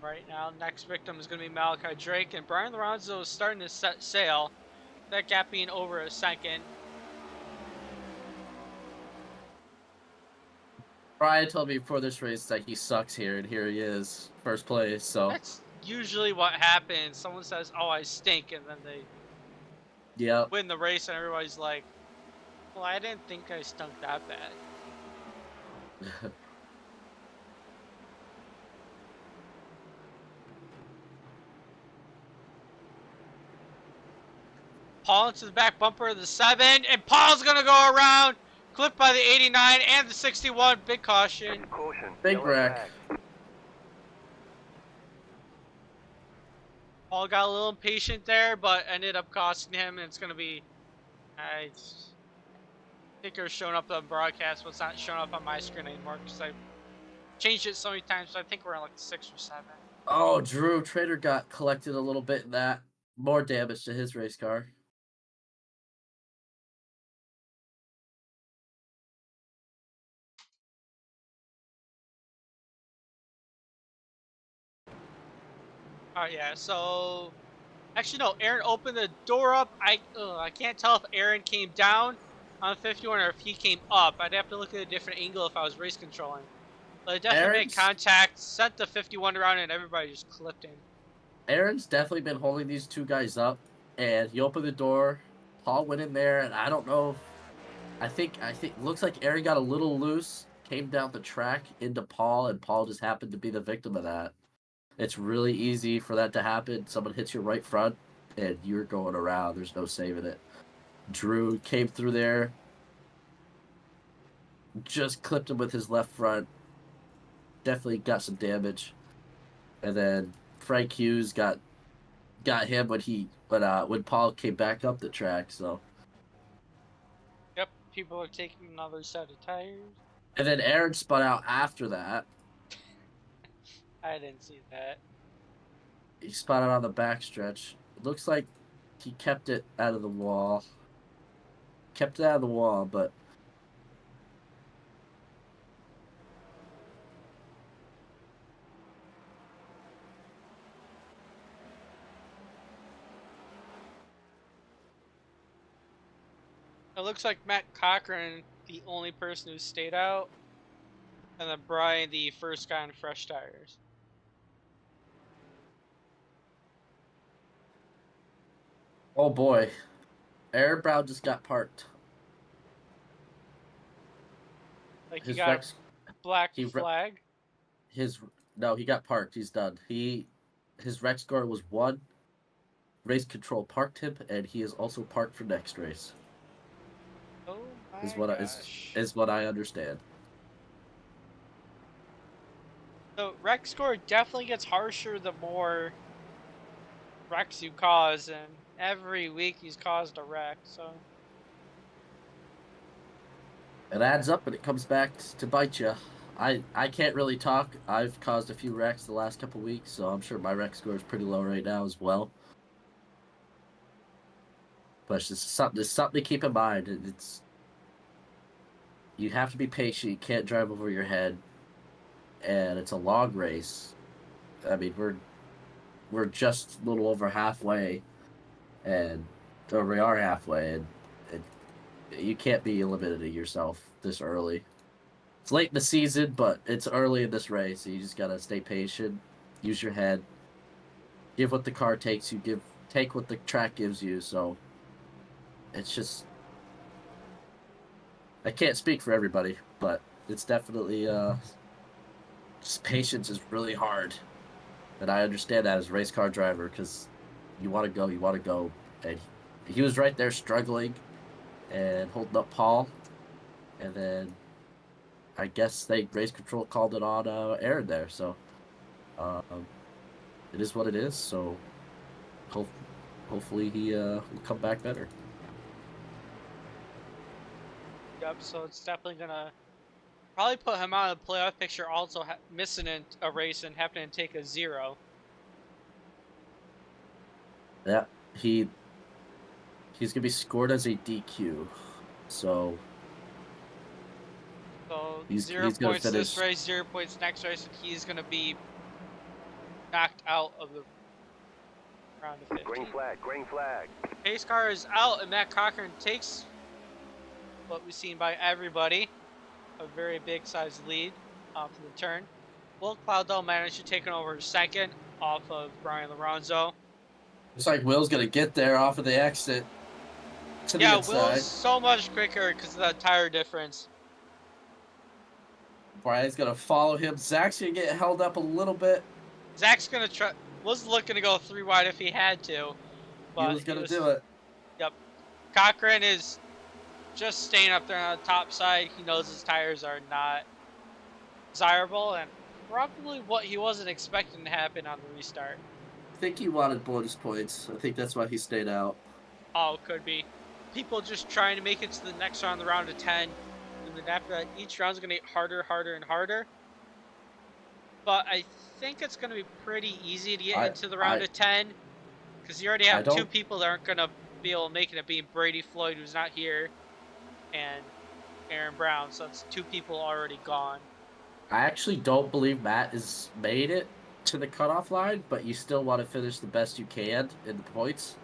Right now, next victim is going to be Malachi Drake, and Brian Lorenzo is starting to set sail. That gap being over a second. Brian told me before this race that he sucks here, and here he is, first place. So That's usually what happens. Someone says, "Oh, I stink," and then they yeah. win the race, and everybody's like, "Well, I didn't think I stunk that bad." Paul into the back bumper of the 7, and Paul's gonna go around, clipped by the 89 and the 61. Big caution. Big wreck. Paul got a little impatient there, but ended up costing him, and it's gonna be. I think it was showing up on broadcast, but it's not showing up on my screen anymore because I changed it so many times. So I think we're on like 6 or 7. Oh, Drew Trader got collected a little bit in that. More damage to his race car. Alright, yeah, so Actually, no. Aaron opened the door up. I can't tell if Aaron came down on 51 or if he came up. I'd have to look at a different angle if I was race controlling. But it definitely made Aaron's contact, sent the 51 around, and everybody just clipped him. Aaron's definitely been holding these two guys up, and he opened the door. Paul went in there, and I don't know. I think looks like Aaron got a little loose, came down the track into Paul, and Paul just happened to be the victim of that. It's really easy for that to happen. Someone hits your right front, and you're going around. There's no saving it. Drew came through there, just clipped him with his left front. Definitely got some damage, and then Frank Hughes got him when Paul came back up the track. So, Yep, people are taking another set of tires. and then Aaron spun out after that. I didn't see that. He spun out on the backstretch. It looks like he kept it out of the wall. But It looks like Matt Cochran, the only person who stayed out, and then Brian, the first guy on fresh tires. oh boy, Aaron Brown just got parked. Like, His he got Rex, a black he flag. no, he got parked. He's done. His rec score was 1. Race control parked him, and he is also parked for next race. Oh my Is what I understand. So wreck score definitely gets harsher the more wrecks you cause, and every week he's caused a wreck. So It adds up, and it comes back to bite you. I can't really talk. I've caused a few wrecks the last couple weeks, so I'm sure my wreck score is pretty low right now as well. But it's just something to keep in mind. You have to be patient. You can't drive over your head, and it's a long race. I mean, we're just a little over halfway, or we are halfway, and you can't be limiting yourself this early. It's late in the season, but it's early in this race, so you just gotta stay patient, use your head, give what the car takes you, take what the track gives you. So it's just, I can't speak for everybody, but it's definitely just patience is really hard, and I understand that as a race car driver because you want to go, and he was right there struggling and holding up Paul, and then I guess race control called it on Aaron there. So it is what it is. So hopefully he will come back better. yep. So it's definitely gonna probably put him out of the playoff picture. Also missing a race and having to take a 0. Yeah, he's gonna be scored as a DQ. So He's 0 points this race, 0 points next race, and he's gonna be knocked out of the round of 15. Green flag. Pace car is out, and Matt Cochran takes what we've seen by everybody, a very big sized lead off of the turn. Will Cloud, though, managed to take it over second off of Brian Lorenzo. Looks like Will's gonna get there off of the exit. Yeah, Will's so much quicker because of that tire difference. Brian's gonna follow him. Zach's gonna get held up a little bit. Zach's gonna try. Was looking to go 3 wide if he had to, but He was gonna do it. Yep. Cochran is just staying up there on the top side. He knows his tires are not desirable, and probably what he wasn't expecting to happen on the restart. I think he wanted bonus points. I think that's why he stayed out. Oh, could be. People just trying to make it to the next round, the round of 10. And then after that, each round's going to get harder, and harder. But I think it's going to be pretty easy to get into the round of 10. Because you already have 2 people that aren't going to be able to make it, being Brady Floyd, who's not here, and Aaron Brown. So it's 2 people already gone. I actually don't believe Matt has made it to the cutoff line, but you still want to finish the best you can in the points.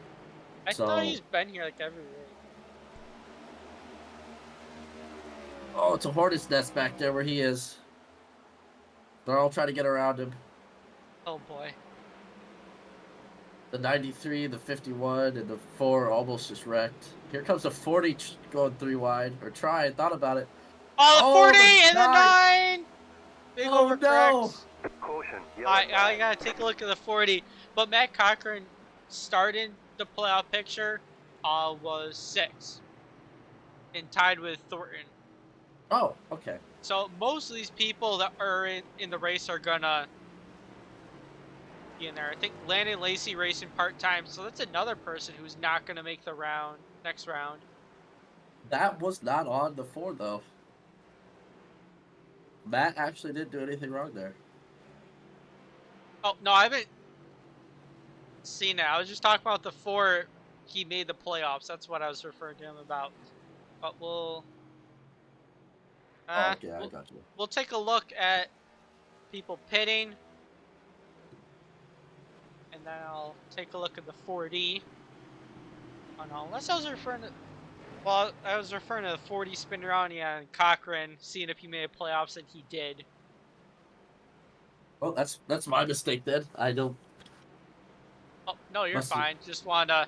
I So, thought he's been here like every race. oh, it's a hornet's nest back there where he is. They're all trying to get around him. Oh boy. The 93, the 51, and the 4 almost just wrecked. Here comes the 40 going 3 wide. Or trying, thought about it. Oh, the 40 the and the 9! Big Oh, overcorrect. no. Caution. I gotta take a look at the 40. But Matt Cochran starting the playoff picture was 6. And tied with Thornton. Oh, okay. So most of these people that are in the race are gonna be in there. I think Landon Lacey racing part-time, so that's another person who's not gonna make the next round. That was not on the 4, though. Matt actually didn't do anything wrong there. Oh, no, I haven't seen it. I was just talking about the 4 he made the playoffs. That's what I was referring to him about. But we'll... okay, I got you. We'll take a look at people pitting. And then I'll take a look at the 4D. Oh no, unless I was referring to... Well, I was referring to the 40 spin around and Cochran, seeing if he made playoffs, and he did. Well, that's my mistake then. I don't... Oh, no, you're Must fine. Just want to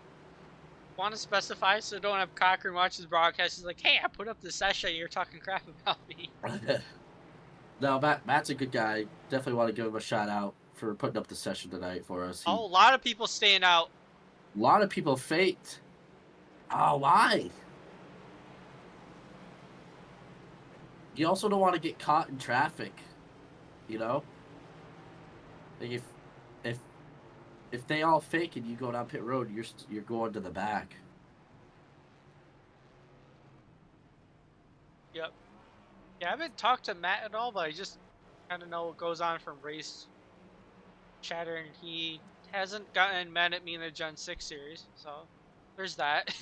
specify so don't have Cochran watch his broadcast. He's like, hey, I put up the session, you're talking crap about me. No, Matt's a good guy. Definitely want to give him a shout out for putting up the session tonight for us. Oh, a lot of people staying out. A lot of people faked. Oh, why? You also don't want to get caught in traffic, you know? Like if they all fake and you go down pit road, you're going to the back. Yep. Yeah, I haven't talked to Matt at all, but I just kind of know what goes on from race chatter, and he hasn't gotten mad at me in the Gen 6 series, so there's that.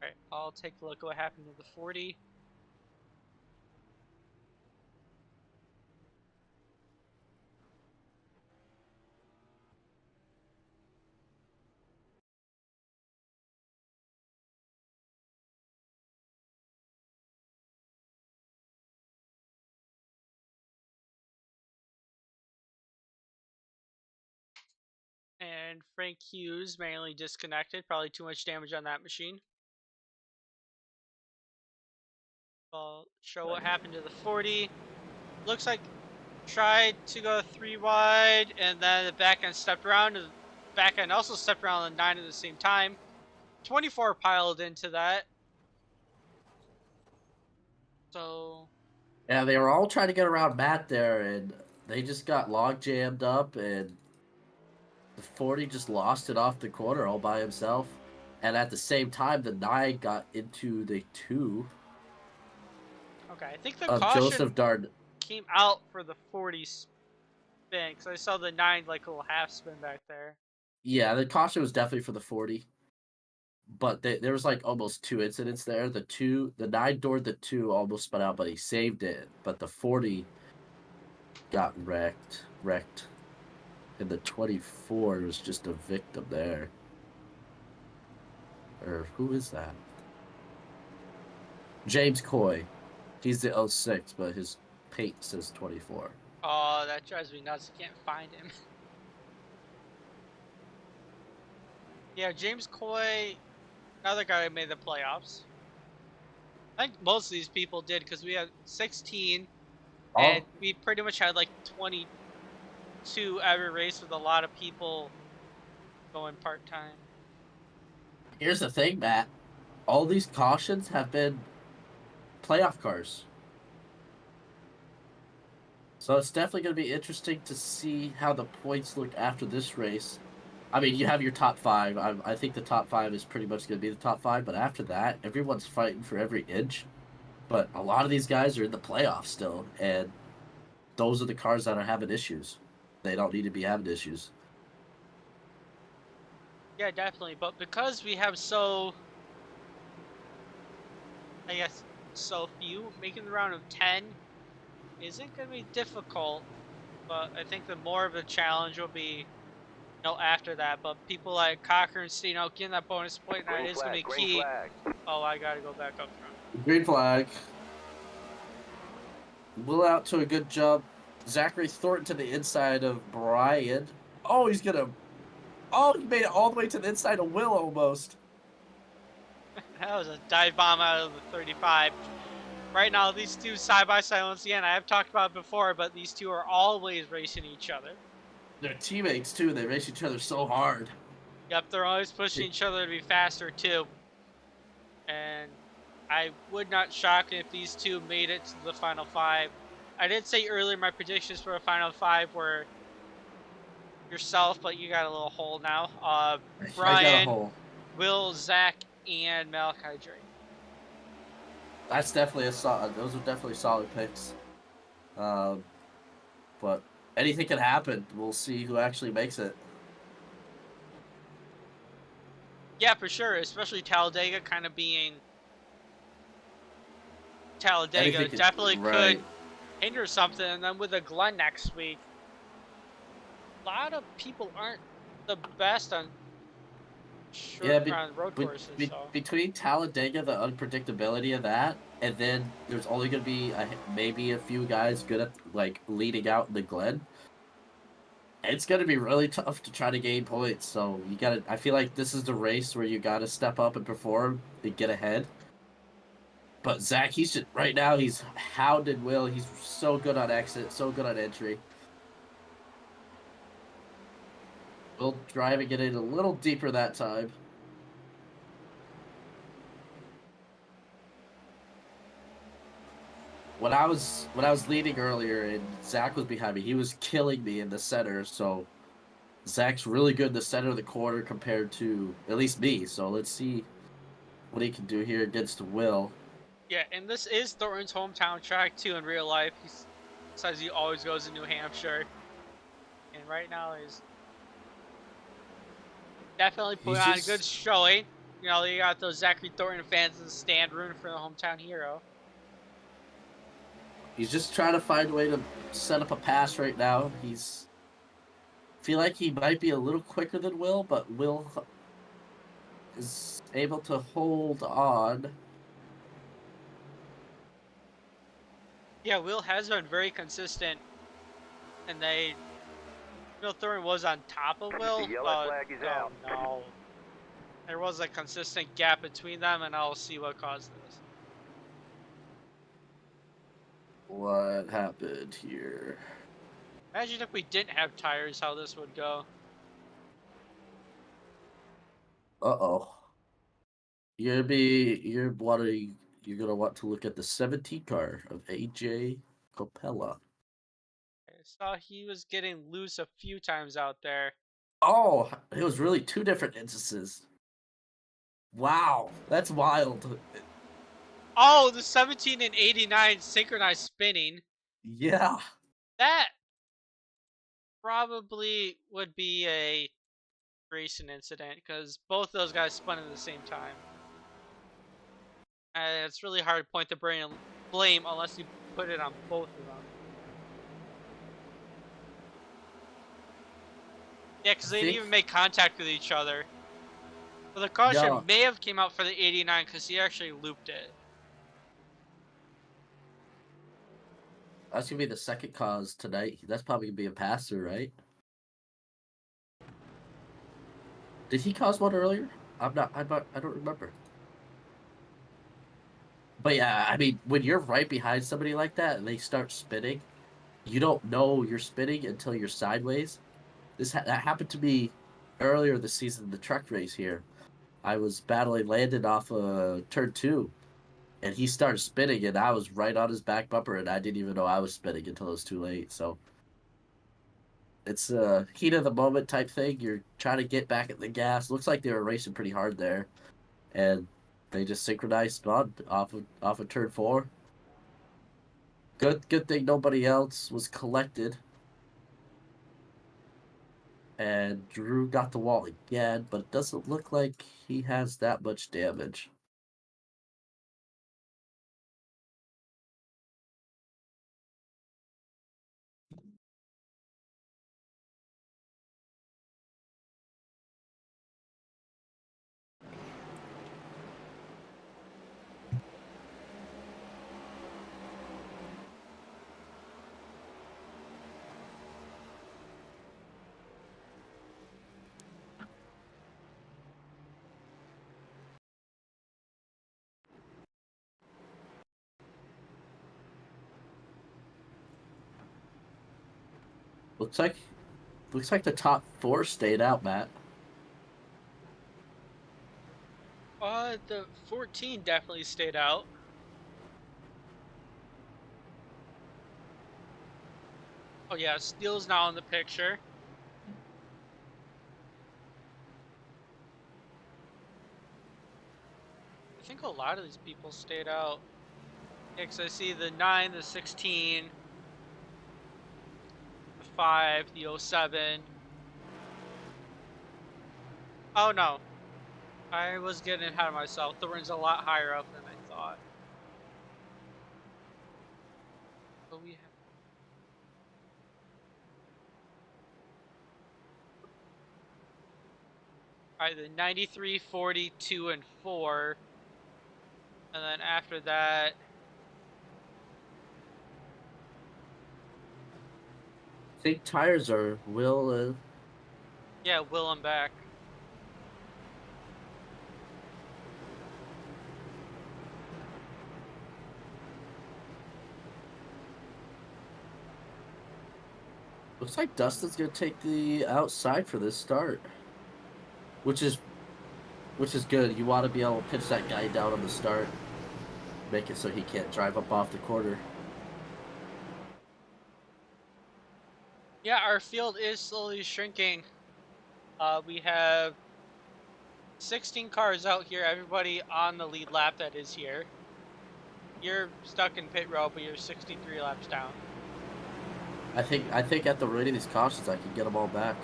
Alright, I'll take a look at what happened to the 40. And Frank Hughes manually disconnected. Probably too much damage on that machine. I'll show what happened to the 40. Looks like tried to go 3 wide, and then the back end stepped around. And the back end also stepped around the 9 at the same time. 24 piled into that. So... Yeah, they were all trying to get around Matt there, and they just got log jammed up, and the 40 just lost it off the corner all by himself. And at the same time, the 9 got into the 2. Okay, I think the caution Joseph Dard came out for the 40 spin, because I saw the 9 like a little half spin back there. Yeah, the caution was definitely for the 40. But there was like almost 2 incidents there. The 9 doored the 2 almost spun out, but he saved it. But the 40 got wrecked. And the 24 was just a victim there. Or who is that? James Coy. He's the 06, but his paint says 24. Oh, that drives me nuts. I can't find him. Yeah, James Coy, another guy who made the playoffs. I think most of these people did, because we had 16, and we pretty much had like 22 every race, with a lot of people going part-time. Here's the thing, Matt. All these cautions have been playoff cars. So it's definitely going to be interesting to see how the points look after this race. I mean, you have your top 5. I think the top 5 is pretty much going to be the top 5. But after that, everyone's fighting for every inch. But a lot of these guys are in the playoffs still. And those are the cars that are having issues. They don't need to be having issues. Yeah, definitely. But because we have so, I guess, so few, making the round of 10 isn't going to be difficult. But I think the more of a challenge will be, after that. But people like Cocker and Steno getting that bonus point nine is going to be key. Oh, I got to go back up front. Green flag. Will out to a good jump. Zachary Thornton to the inside of Brian. Oh, he's going to... Oh, he made it all the way to the inside of Will almost. That was a dive bomb out of the 35. Right now, these two side by side once again. I have talked about it before, but these two are always racing each other. They're teammates, too. They race each other so hard. Yep, they're always pushing each other to be faster, too. And I would not shock if these two made it to the final 5. I did say earlier my predictions for a final 5 were yourself, but you got a little hole now. Brian, I got a hole. Will, Zach, and Malachi Drake. That's definitely a solid. Those are definitely solid picks. But anything can happen. We'll see who actually makes it. Yeah, for sure. Especially Talladega kind of being Talladega definitely could hinder something. And then with the Glen next week, a lot of people aren't the best on on road courses. Between Talladega, the unpredictability of that, and then there's only going to be maybe a few guys good at like leading out in the Glen. It's going to be really tough to try to gain points. So you got to. I feel like this is the race where you got to step up and perform and get ahead. But Zach, he's just right now. He's hounded Will. He's so good on exit, so good on entry. Will driving it in a little deeper that time. When I was leading earlier and Zach was behind me, he was killing me in the center. So Zach's really good in the center of the corner compared to at least me. So let's see what he can do here against Will. Yeah, and this is Thornton's hometown track too in real life. He says he always goes to New Hampshire, and right now he's definitely putting on a good showing. You got those Zachary Thornton fans in the stand rooting for the hometown hero. He's just trying to find a way to set up a pass right now. Feel like he might be a little quicker than Will, but Will is able to hold on. Yeah, Will has been very consistent, and Thornton was on top of Will. The yellow flag is out. No. There was a consistent gap between them, and I'll see what caused this. What happened here? Imagine if we didn't have tires, how this would go. Uh-oh. You're gonna want to look at the 17 car of AJ Copella. I saw he was getting loose a few times out there. Oh, it was really 2 different instances. Wow, that's wild. Oh, the 17 and 89 synchronized spinning. Yeah. That probably would be a racing incident because both those guys spun at the same time. And it's really hard to point the blame unless you put it on both of them. Yeah, because they didn't even make contact with each other. Well, the caution may have came out for the 89 because he actually looped it. That's gonna be the second cause tonight. That's probably gonna be a passer, right? Did he cause one earlier? I don't remember. But yeah, I mean, when you're right behind somebody like that and they start spinning, you don't know you're spinning until you're sideways. That happened to me earlier this season in the truck race here. I was battling Landon off turn 2, and he started spinning, and I was right on his back bumper, and I didn't even know I was spinning until it was too late. So it's a heat of the moment type thing. You're trying to get back at the gas. Looks like they were racing pretty hard there, and they just synchronized spun off of turn 4. Good thing nobody else was collected. And Drew got the wall again, but it doesn't look like he has that much damage. Looks like the top 4 stayed out, Matt. The 14 definitely stayed out. Oh yeah, Steele's now in the picture. I think a lot of these people stayed out. Yeah, 'cause I see the 9, the 16, the 5, the 07. Oh no, I was getting ahead of myself. Thornton's a lot higher up than I thought. But we have alright, the 93, 42, and 4. And then after that, I think tires are yeah, Will and back. looks like Dustin's gonna take the outside for this start, which is good. You want to be able to pitch that guy down on the start, make it so he can't drive up off the corner. Yeah, our field is slowly shrinking. We have 16 cars out here, everybody on the lead lap that is here. You're stuck in pit row, but you're 63 laps down. I think at the rate of these cautions, I can get them all back.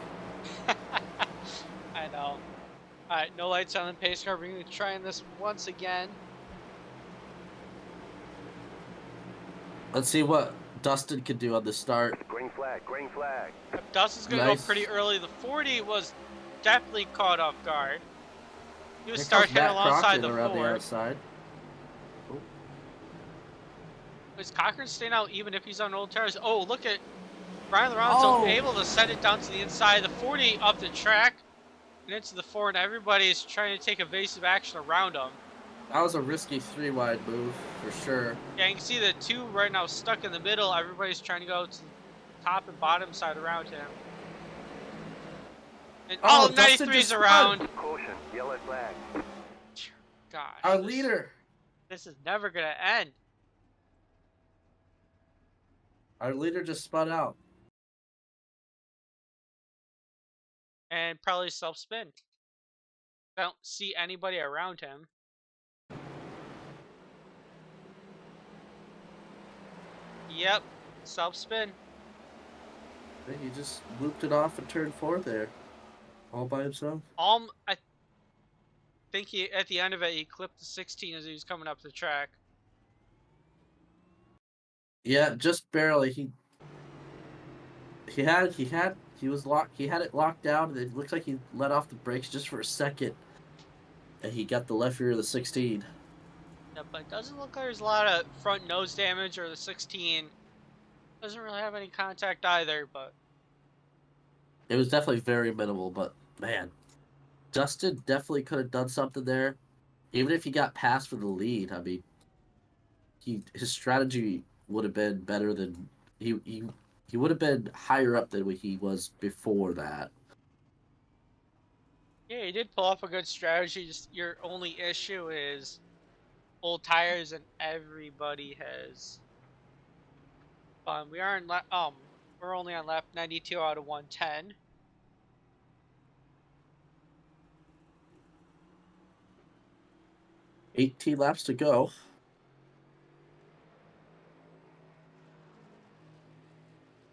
I know. Alright, no lights on the pace car. We're going to try this once again. Let's see what Dustin can do on the start. Green flag, green flag. Dustin's going to Nice. go pretty early. The 40 was definitely caught off guard. He was Here starting comes Matt alongside Crockett the around 4. the outside. Is Cochran staying out even if he's on old tires? Oh, look at Brian Lorenzo Oh. able to send it down to the inside. The 40 up the track and into the 4, and everybody's trying to take evasive action around him. That was a risky 3-wide move for sure. Yeah, you can see the 2 right now stuck in the middle. Everybody's trying to go to the top and bottom side around him. And Oh, oh, Dustin 93's just around. Caution, yellow flag. Gosh. Our this- leader. This is never going to end. Our leader just spun out. And probably self-spin. I don't see anybody around him. Yep, self-spin. He just looped it off and turned 4 there, all by himself. I think he at the end of it he clipped the 16 as he was coming up the track. Yeah, just barely. He was locked. He had it locked down, and it looks like he let off the brakes just for a second, and he got the left rear of the 16. Yeah, but it doesn't look like there's a lot of front nose damage, or the 16 doesn't really have any contact either. But It was definitely very minimal, but man, Justin definitely could have done something there. Even if he got past for the lead, I mean, his strategy would have been better than he would have been higher up than what he was before that. yeah, he did pull off a good strategy. Just your only issue is old tires, and everybody has. We are in we're only on lap 92 out of 110. $18 laps to go.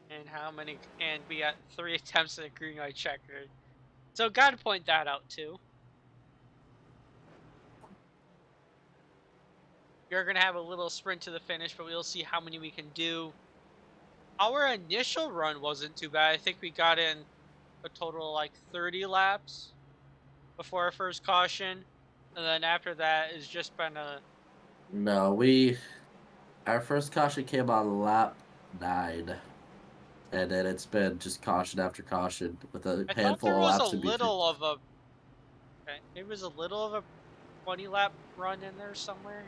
And how many? And we got 3 attempts at a green light checker. So gotta point that out too. You're gonna have a little sprint to the finish, but we'll see how many we can do. Our initial run wasn't too bad. I think we got in a total of like 30 laps before our first caution, and then after that it's just been a. No, our first caution came on lap 9. And then it's been just caution after caution with a I thought handful there of was laps a in between. little of a. Okay, it was a little of a 20 lap run in there somewhere.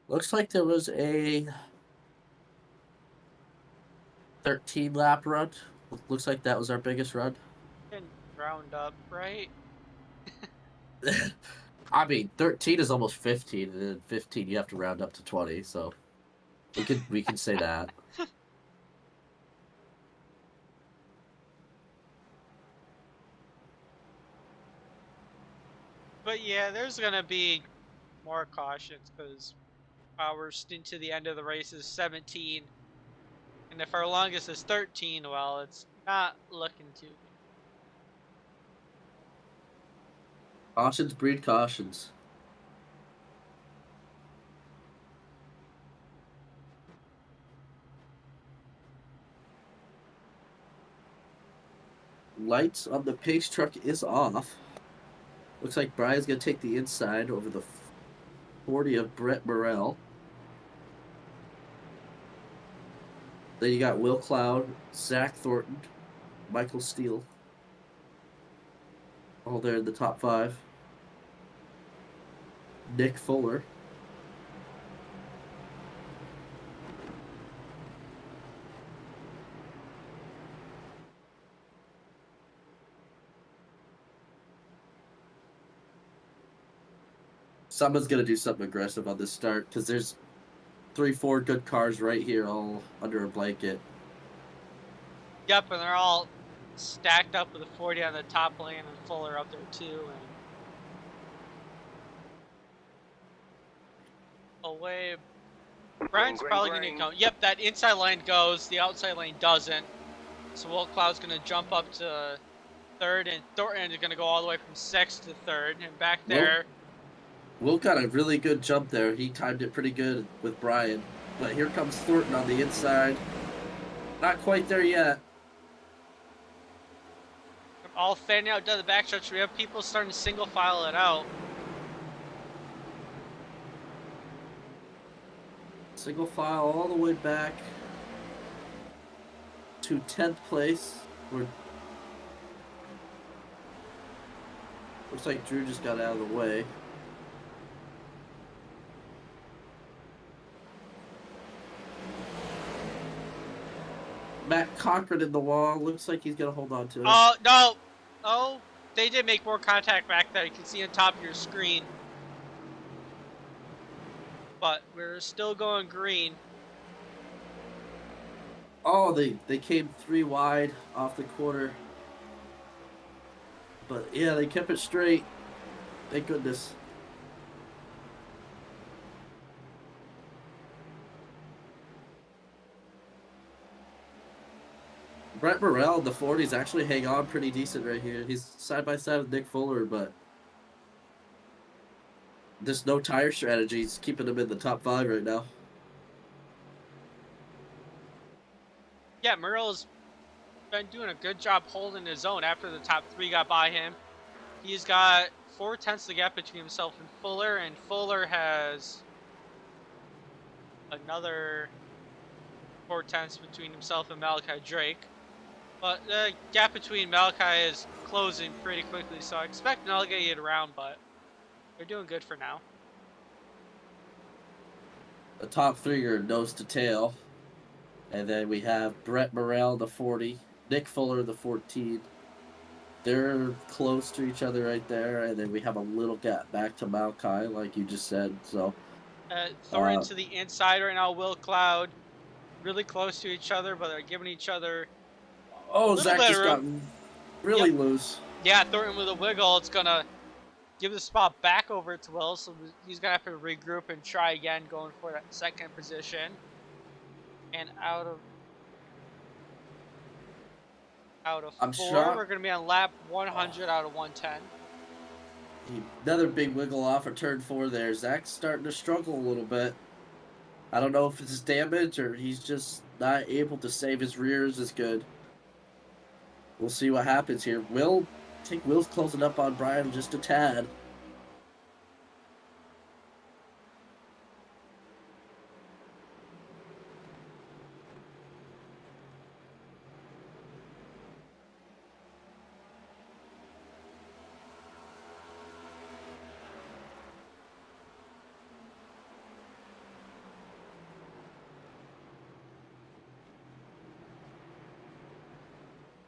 Looks like there was a 13 lap run. Looks like that was our biggest run. Can round up, right? I mean, 13 is almost 15, and then 15 you have to round up to 20. So we can say that. But yeah, there's gonna be more cautions because our stint to the end of the race is 17, and if our longest is 13, well, it's not looking too good. Cautions breed cautions. Lights on the pace truck is off. Looks like Brian's going to take the inside over the 40 of Brett Morrell. Then you got Will Cloud, Zach Thornton, Michael Steele. All there in the top 5. Nick Fuller. Someone's going to do something aggressive on this start because there's 3-4 good cars right here all under a blanket. Yep, and they're all stacked up with a 40 on the top lane and Fuller up there too. And away. Brian's Green, probably green, going to green. come. Yep, that inside lane goes, the outside lane doesn't. So Will Cloud's going to jump up to 3rd, and Thornton is going to go all the way from 6th to 3rd. And back there, Will got a really good jump there. He timed it pretty good with Brian. But here comes Thornton on the inside. Not quite there yet. all fanning out down the backstretch. We have people starting to single file it out. Single file all the way back to 10th place. Looks like Drew just got out of the way. Matt Cochran in the wall. Looks like he's going to hold on to it. Oh, no. Oh, they did make more contact back there. You can see on top of your screen. But we're still going green. Oh, they came 3 wide off the quarter. But yeah, they kept it straight. Thank goodness. Brett Morrell in the 40s actually hang on pretty decent right here. He's side by side with Nick Fuller, but there's no tire strategies keeping him in the top 5 right now. Yeah, Murrell's been doing a good job holding his own after the top 3 got by him. He's got 4/10 the gap between himself and Fuller has another 4/10 between himself and Malachi Drake. But the gap between Malachi is closing pretty quickly, so I expect they'll get it around, but they're doing good for now. The top 3 are nose to tail. And then we have Brett Morrell, the 40, Nick Fuller, the 14. They're close to each other right there. And then we have a little gap back to Malachi, like you just said. So Thornton to the inside right now, Will Cloud. Really close to each other, but they're giving each other Zach just got really loose. Yeah, Thornton with a wiggle. It's going to give the spot back over to Will, so he's going to have to regroup and try again going for that second position. And out of 4, we're going to be on lap 100 out of 110. Another big wiggle off of turn 4 there. Zach's starting to struggle a little bit. I don't know if it's damage or he's just not able to save his rears as good. We'll see what happens here. I think Will's closing up on Brian just a tad.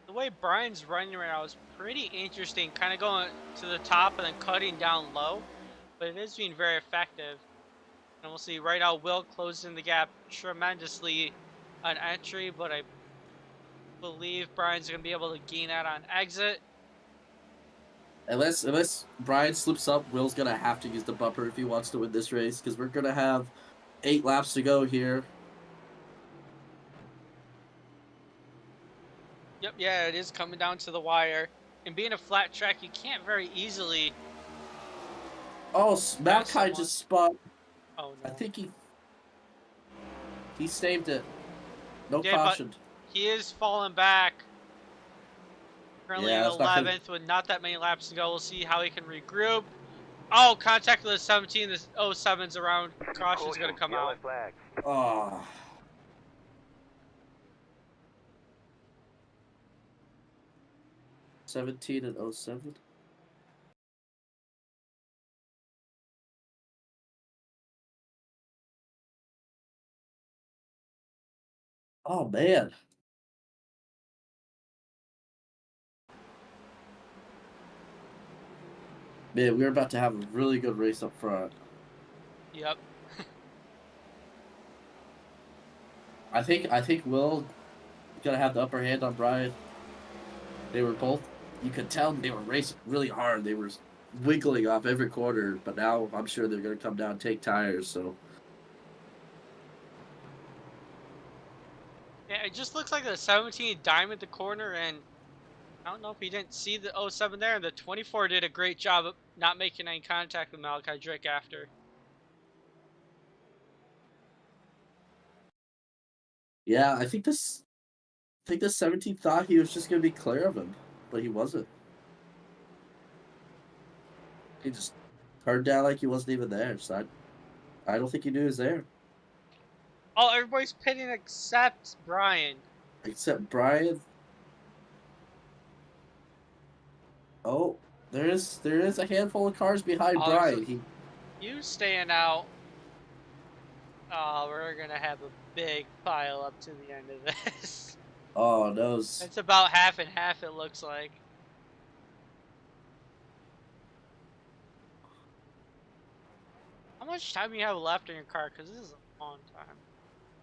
The way Brian's running right now is pretty interesting, kind of going to the top and then cutting down low, but it is being very effective. And we'll see right now Will closing the gap tremendously on entry, but I believe Brian's going to be able to gain that on exit. Unless Brian slips up, Will's gonna have to use the bumper if he wants to win this race, because we're gonna have 8 laps to go here. Yep, yeah, it is coming down to the wire. And being a flat track, you can't very easily. Oh, someone. Malachi just spun. Oh I no. think he saved it. No Yeah, but caution. he is falling back. Currently in Yeah, that's not gonna. 11th with not that many laps to go. We'll see how he can regroup. Oh, contact with the 17. The 07's around. Caution's going to come Yellow out. flag. Oh. 17 and 07. Oh man. Man, we're about to have a really good race up front. Yep. I think Will gonna have the upper hand on Brian. They were both. You could tell they were racing really hard. They were wiggling off every corner, but now I'm sure they're gonna come down and take tires. So Yeah, it just looks like the 17 diamond the corner, and I don't know if he didn't see the 07 there, and the 24 did a great job of not making any contact with Malachi Drake after. yeah, I think this 17 thought he was just gonna be clear of him, but he wasn't. He just turned down like he wasn't even there. So I don't think he knew he was there. Oh, everybody's pitting except Brian. Except Brian. Oh, there is a handful of cars behind Oh, there's Brian. you staying out. Oh, we're gonna have a big pile up to the end of this. Oh no. It's about half and half, it looks like. How much time do you have left in your car? Because this is a long time.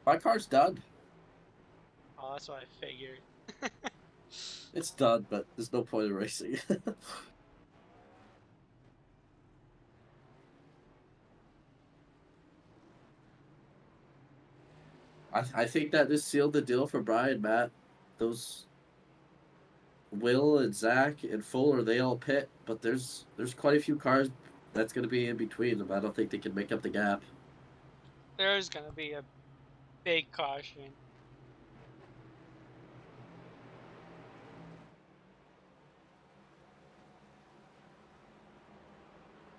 My car's done. Oh, that's what I figured. It's done, but there's no point in racing. I think that just sealed the deal for Brian, Matt. Those Will and Zach and Fuller, they all pit, but there's quite a few cars that's going to be in between them. I don't think they can make up the gap. There's gonna be a big caution.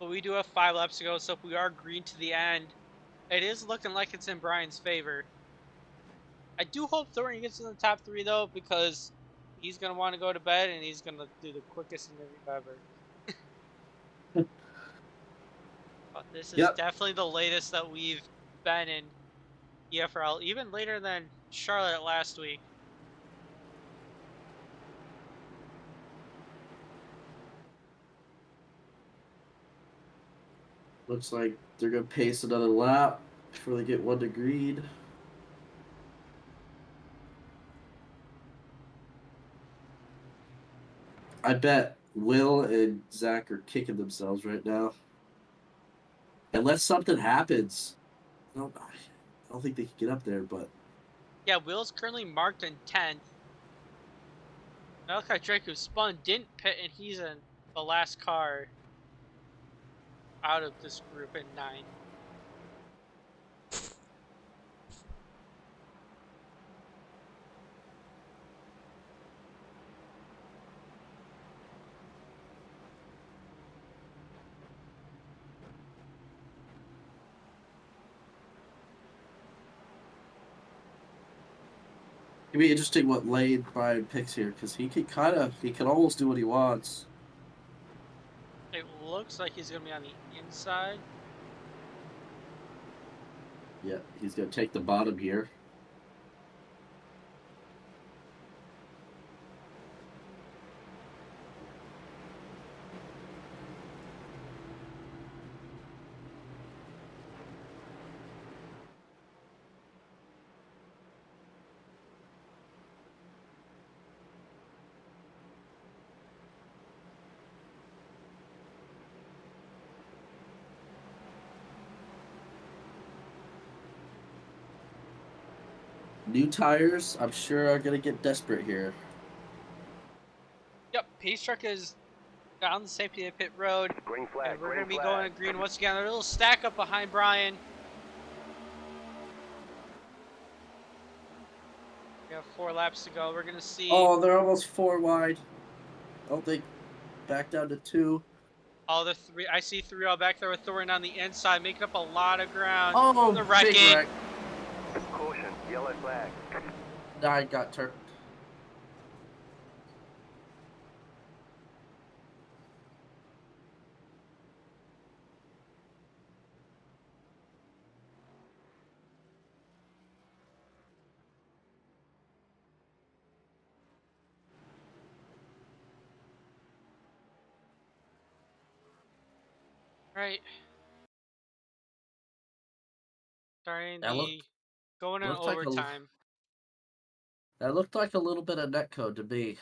But we do have 5 laps to go, so if we are green to the end, it is looking like it's in Brian's favor. I do hope Thornton gets in the top 3 though, because he's gonna want to go to bed and he's gonna do the quickest interview ever. But this is Yep. definitely the latest that we've been in EFRL, even later than Charlotte last week. Looks like they're going to pace another lap before they get one to green. I bet Will and Zach are kicking themselves right now. Unless something happens. I don't think they can get up there, but Yeah, Will's currently marked in 10th. Malachi Drake, who spun, didn't pit, and he's in the last car out of this group in 9th. it'd be interesting what lane Brian picks here, because he can almost do what he wants. It looks like he's going to be on the inside. Yeah, he's going to take the bottom here. New tires, I'm sure, are going to get desperate here. Yep, Pace Truck is down the safety of pit road, Green flag. and we're Green going to be flag. going to green once again. A little stack up behind Brian. We have 4 laps to go. We're going to see Oh, they're almost 4 wide. Oh, they back down to 2. all the 3. I see 3 all back there with Thornton on the inside, making up a lot of ground. Oh, The big wrecking. wreck. Caution. Yellow flag. 9 got turned. Right. Starting That the looked, going in looked like a, overtime. that looked like a little bit of netcode to me.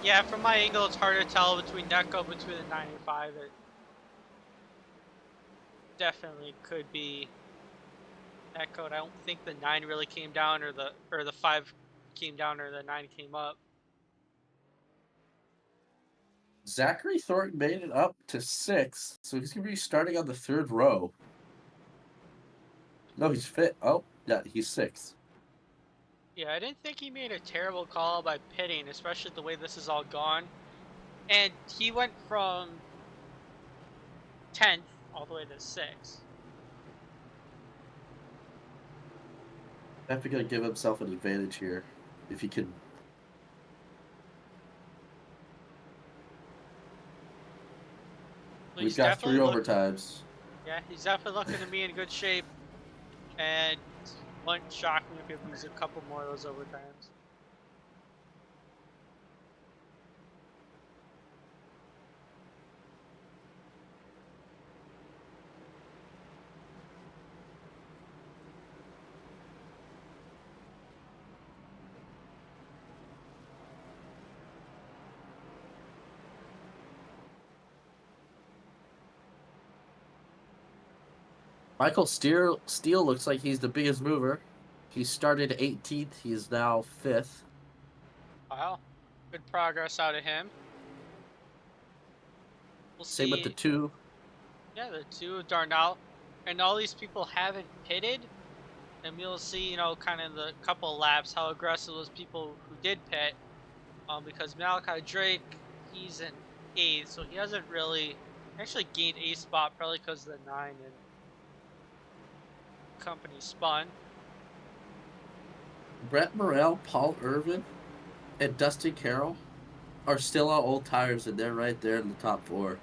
Yeah, from my angle, it's hard to tell between netcode between the 9 and 5. It definitely could be netcode. I don't think the 9 really came down, or the 5 came down, or the 9 came up. Zachary Thornton made it up to 6, so he's going to be starting on the 3rd row. No, he's fit. Oh, yeah, he's 6. Yeah, I didn't think he made a terrible call by pitting, especially the way this is all gone. And he went from 10th all the way to 6th. Definitely going to give himself an advantage here if he can. So We've got 3 overtimes. Yeah, he's definitely looking to be in good shape. And wouldn't shock me if he loses a couple more of those overtimes. Michael Steele looks like he's the biggest mover. He started 18th. He's now 5th. Wow, good progress out of him. We'll Same see. with the 2. Yeah, the 2 Darnell, and all these people haven't pitted, and we'll see, kind of the couple laps how aggressive those people who did pit. Because Malachi Drake, he's in 8th, so he hasn't really actually gained a spot, probably because of the 9 and company spun. Brett Morrell, Paul Irvin, and Dustin Carroll are still on old tires, and they're right there in the top 4.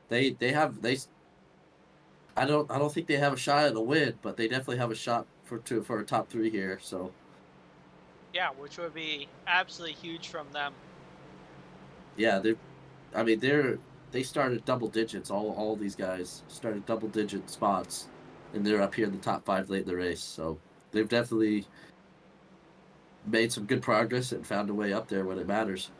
I don't think they have a shot at a win, but they definitely have a shot for a top 3 here. So Yeah, which would be absolutely huge from them. yeah, they started double digits. All these guys started double digit spots, and they're up here in the top 5 late in the race. So they've definitely made some good progress and found a way up there when it matters.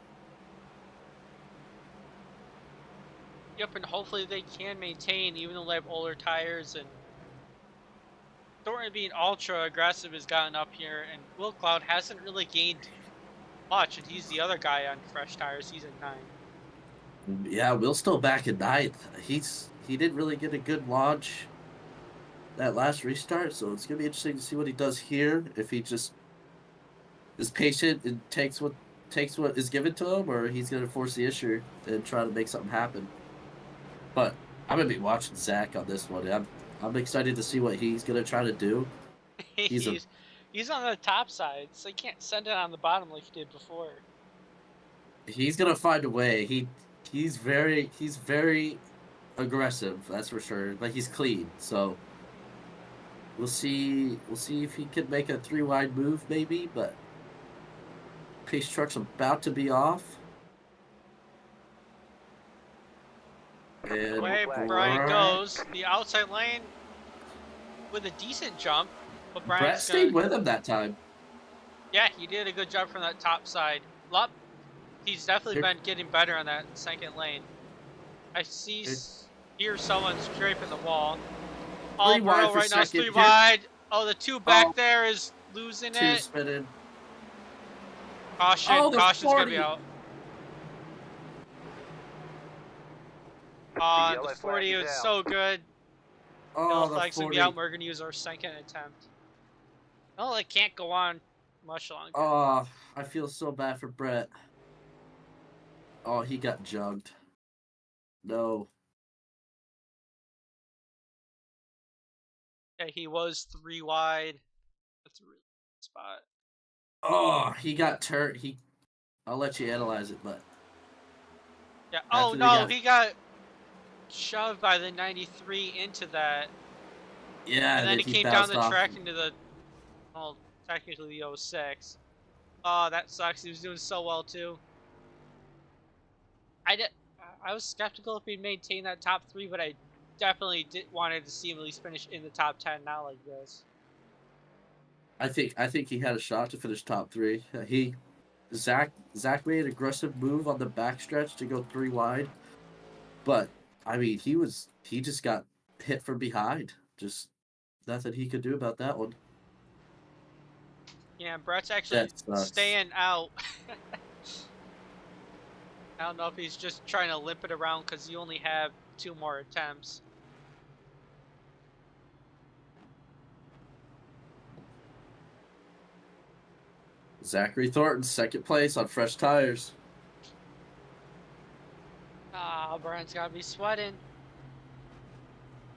Yep, and hopefully they can maintain, even though they have older tires. And Thornton being ultra aggressive has gotten up here, and Will Cloud hasn't really gained much, and he's the other guy on fresh tires. He's at 9. Yeah, Will's still back in 9th. He didn't really get a good launch that last restart, so it's gonna be interesting to see what he does here. If he just is patient and takes what is given to him, or he's gonna force the issue and try to make something happen. But I'm gonna be watching Zach on this one. I'm excited to see what he's gonna try to do. He's on the top side, so you can't send it on the bottom like he did before. He's gonna find a way. He's very aggressive, that's for sure. But he's clean, so we'll see if he can make a 3 wide move maybe. But Pace Truck's about to be off. And Way Brian goes the outside lane with a decent jump, but Brett stayed with him that time. Yeah, he did a good job from that top side. He's definitely been getting better on that second lane. I see Here's someone scraping the wall. Oh, Three wide Bruno for right now is second. 3 wide. Oh, the 2 back Oh. there is losing 2 it. spinning. Caution. Oh, the Caution's going to 40. be out. The The yellow 40 flag was is out. so good. Oh, Yellow the flag's going to 40. be out. We're going to use our second attempt. Well, it can't go on much longer. Oh, I feel so bad for Brett. Oh, he got jugged. No. Yeah, he was 3 wide. That's a really good spot. Oh, he got turned. I'll let you analyze it, but Yeah. Oh, after they no. got, He got shoved by the 93 into that. yeah, And then he he came down bounced the off. track into the, well, technically the 06. Oh, that sucks. He was doing so well, too. I was skeptical if he'd maintain that top 3, but I definitely wanted to see him at least finish in the top 10 now like this. I think he had a shot to finish top 3. Zach made an aggressive move on the backstretch to go 3 wide, but I mean he just got hit from behind. Just nothing he could do about that one. Yeah, Brett's actually That sucks. staying out. I don't know if he's just trying to limp it around because you only have 2 more attempts. Zachary Thornton, second place on fresh tires. Ah, Brian's got to be sweating.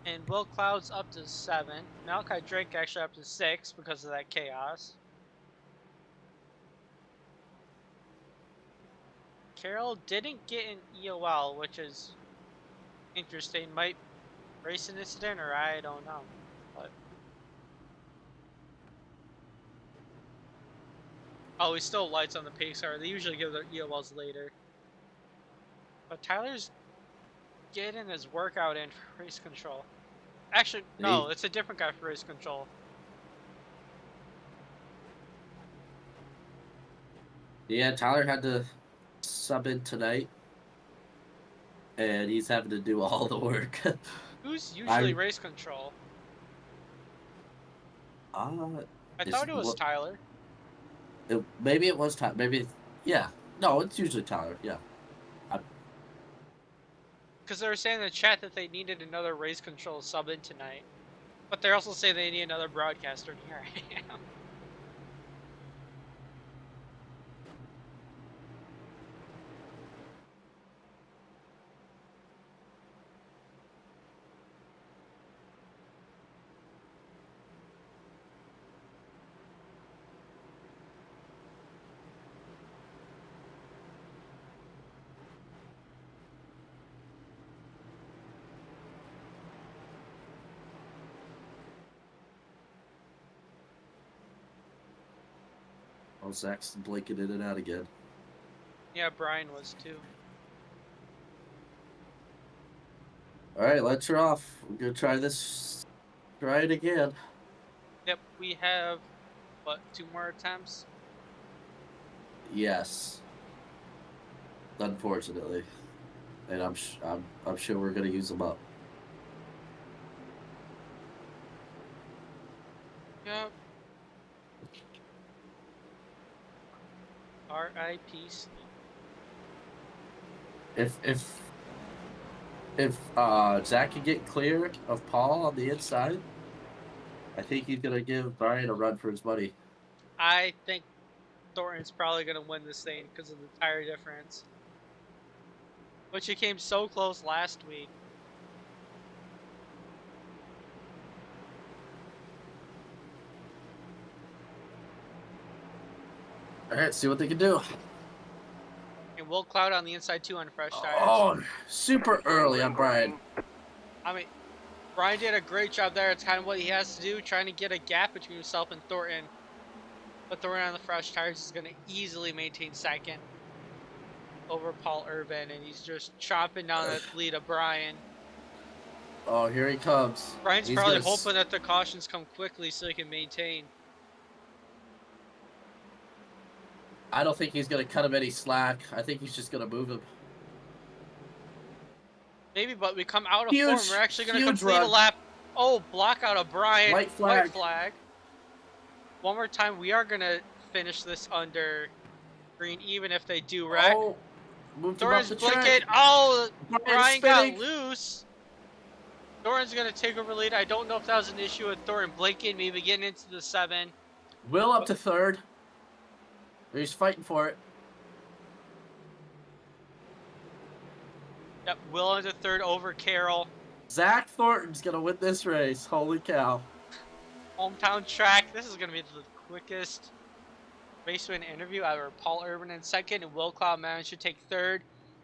And Will Cloud's up to 7. Malachi Drake actually up to 6 because of that chaos. Carroll didn't get an EOL, which is interesting. Might race an incident, or I don't know. But oh, he still lights on the pace car. They usually give their EOLs later. But Tyler's getting his workout in for race control. Actually, no, it's a different guy for race control. Yeah, Tyler had to sub in tonight, and he's having to do all the work. Who's usually race control? I thought it was Tyler. Maybe it was Tyler. Yeah. No, it's usually Tyler. Yeah. Because they were saying in the chat that they needed another race control sub in tonight. But they also say they need another broadcaster, and here I am. Oh, Zach's blinking in and out again. Yeah, Brian was too. All right, let's her off. We're gonna try this. Try it again. Yep, we have, what, 2 more attempts? Yes. Unfortunately, and I'm sure we're gonna use them up. Yep. R.I.P. If Zach can get clear of Paul on the inside, I think he's gonna give Brian a run for his money. I think Thornton's probably going to win this thing because of the tire difference. Which he came so close last week. All right, see what they can do. And Will Cloud on the inside too on fresh tires. Oh, super early on Brian. I mean, Brian did a great job there. It's kind of what he has to do, trying to get a gap between himself and Thornton. But Thornton on the fresh tires is going to easily maintain second over Paul Urban, and he's just chopping down that lead of Brian. Oh, here he comes. Brian's probably hoping that the cautions come quickly so he can maintain. I don't think he's gonna cut him any slack. I think he's just gonna move him. Maybe, but we come out of Huge, form. We're actually going to huge complete a run. lap. Oh, block out of Brian. White White flag. flag. One more time. We are going to finish this under green, even if they do wreck. Oh, moved him up Thornton's the blinking. track. Oh, Brian's Brian got spinning. loose. Thornton's going to take over lead. I don't know if that was an issue with Thornton blinking, maybe getting into the 7. Will up to third. He's fighting for it. Yep, Will into third over Carroll. Zach Thornton's gonna win this race. Holy cow! Hometown track. This is going to be the quickest race win interview ever. Paul Urban in second, and Will Cloud managed to take third.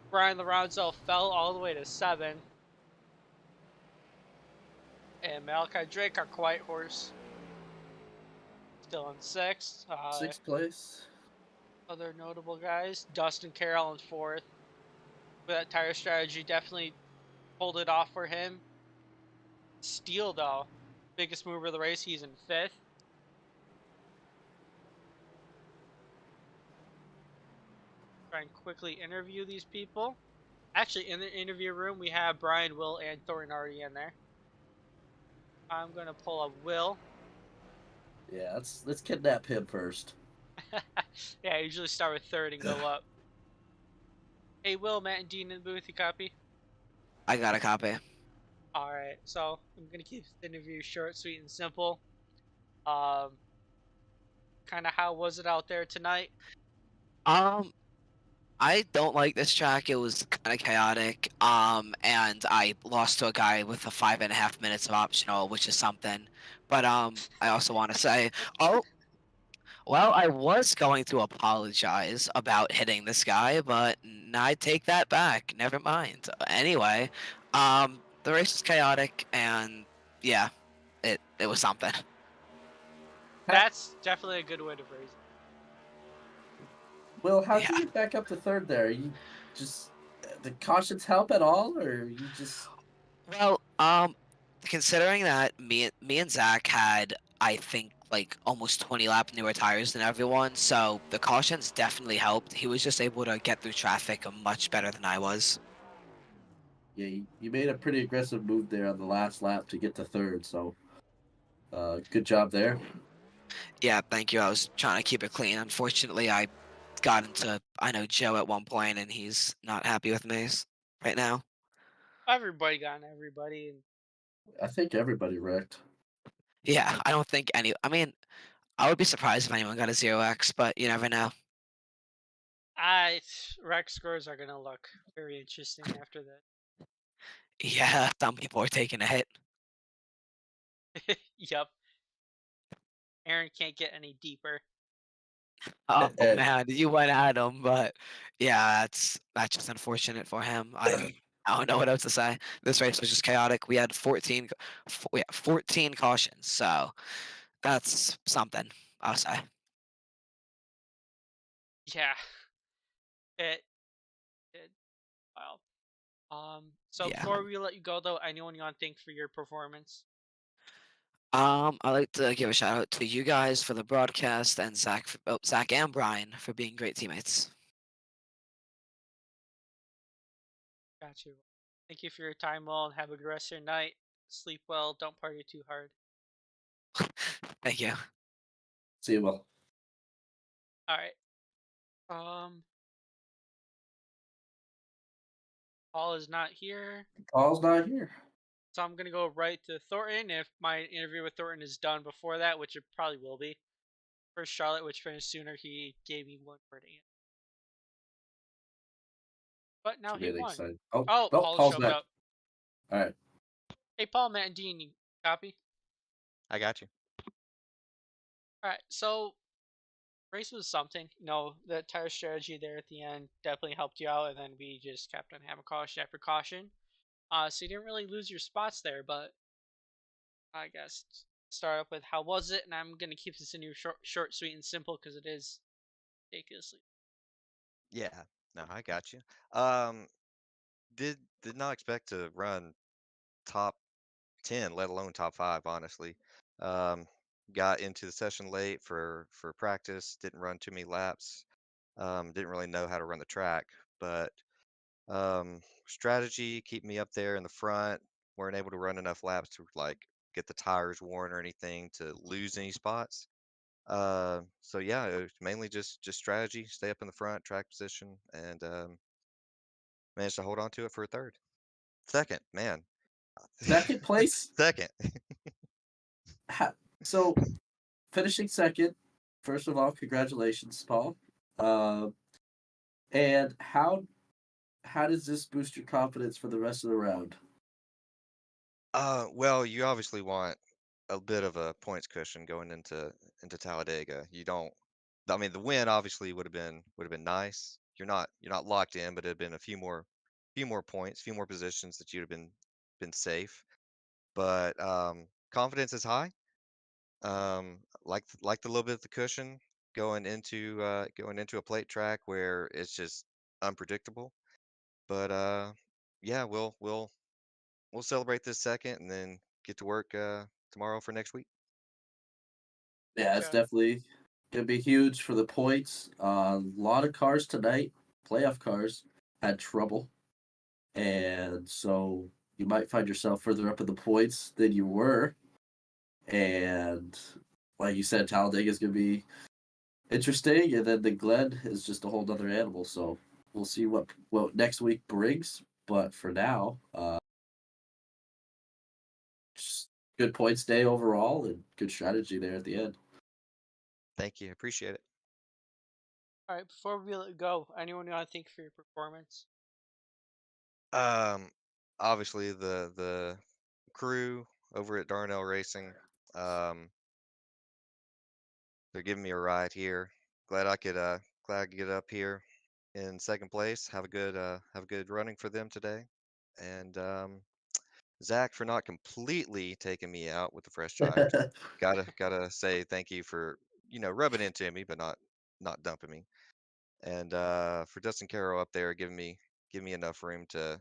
Brian Lorenzo fell all the way to 7. And Malachi Drake, our quiet horse, still in 6th. Sixth place. Other notable guys, Dustin Carroll in 4th. With that tire strategy, definitely pulled it off for him. Steele, though, biggest mover of the race, he's in 5th. Try and quickly interview these people. Actually, in the interview room, we have Brian, Will, and Thornton already in there. I'm gonna pull up Will. Yeah, let's kidnap him first. Yeah, I usually start with third and go up. Hey, Will, Matt, and Dean in the booth, you copy? I got a copy. Alright, so I'm gonna keep the interview short, sweet, and simple. Kind of how was it out there tonight? I don't like this track. It was kind of chaotic. And I lost to a guy with a 5.5 minutes of optional, which is something. But I also want to say, oh, well, I was going to apologize about hitting this guy, but I take that back. Never mind. Anyway, the race was chaotic, and yeah, it was something. That's definitely a good way to phrase it. Will, how'd Yeah. you get back up to third there? You just did cautions help at all, or you just? Well, considering that me and Zach had, I think, like almost 20 lap newer tires than everyone, so the cautions definitely helped. He was just able to get through traffic much better than I was. Yeah, you made a pretty aggressive move there on the last lap to get to third. So, good job there. Yeah, thank you. I was trying to keep it clean. Unfortunately, I got into, I know, Joe at one point, and he's not happy with me right now. Everybody got everybody. And I think everybody wrecked. Yeah, I don't think any. I mean, I would be surprised if anyone got a 0x, but you never know. rec scores are gonna look very interesting after that. Yeah, some people are taking a hit. Yep. Aaron can't get any deeper. Oh And- man, you went at him, but yeah, that's just unfortunate for him. I don't know what else to say. This race was just chaotic. We had 14 cautions, so that's something, I'll say. Yeah. It wow. So Yeah. before we let you go though, anyone you want to thank for your performance? I'd like to give a shout out to you guys for the broadcast and Zach and Brian for being great teammates. Got you. Thank you for your time, Will, and have a good rest of your night. Sleep well, don't party too hard. Thank you. See you, Will. Alright. Paul is not here. Paul's not here. So I'm gonna go right to Thornton. If my interview with Thornton is done before that, which it probably will be. For Charlotte, which finished sooner, he gave me one word answer. But now he won. Exciting. Oh, no, Paul Paul's showed back. up. All right. Hey, Paul, Matt, and Dean, you copy? I got you. Alright, so race was something. You know, the tire strategy there at the end definitely helped you out, and then we just kept on having caution after caution. So you didn't really lose your spots there, but I guess start up with how was it, and I'm gonna keep this in your short, sweet, and simple because it is ridiculously. Yeah. No, I got you. Um, did not expect to run top 10, let alone top 5, honestly. Um, got into the session late for practice, didn't run too many laps. Didn't really know how to run the track, but Strategy, keep me up there in the front. Weren't able to run enough laps to like get the tires worn or anything to lose any spots. So yeah, it was mainly just strategy, stay up in the front, track position, and managed to hold on to it for a third. Second, man. Second place. Second. So finishing second. First of all, congratulations, Paul. And how does this boost your confidence for the rest of the round? Well, you obviously want a bit of a points cushion going into Talladega. You don't. I mean, the win obviously would have been nice. You're not locked in, but it'd been a few more points, few more positions that you'd have been safe. But confidence is high. Like the little bit of the cushion going into a plate track where it's just unpredictable. But yeah, we'll celebrate this second and then get to work tomorrow for next week. Yeah, it's Gotcha. definitely gonna be huge for the points. A lot of cars tonight, playoff cars, had trouble, and so you might find yourself further up in the points than you were. And like you said, Talladega is gonna be interesting, and then the Glen is just a whole other animal. So we'll see what next week brings. But for now, just good points day overall, and good strategy there at the end. Thank you, appreciate it. All right, before we let go, anyone you want to thank for your performance? Um, Obviously the crew over at Darnell Racing, um, they're giving me a ride here. Glad I could get up here in second place. Have a good running for them today, and Zach for not completely taking me out with the fresh tires. Gotta say thank you for rubbing into me, but not dumping me. And for Dustin Carroll up there giving me enough room to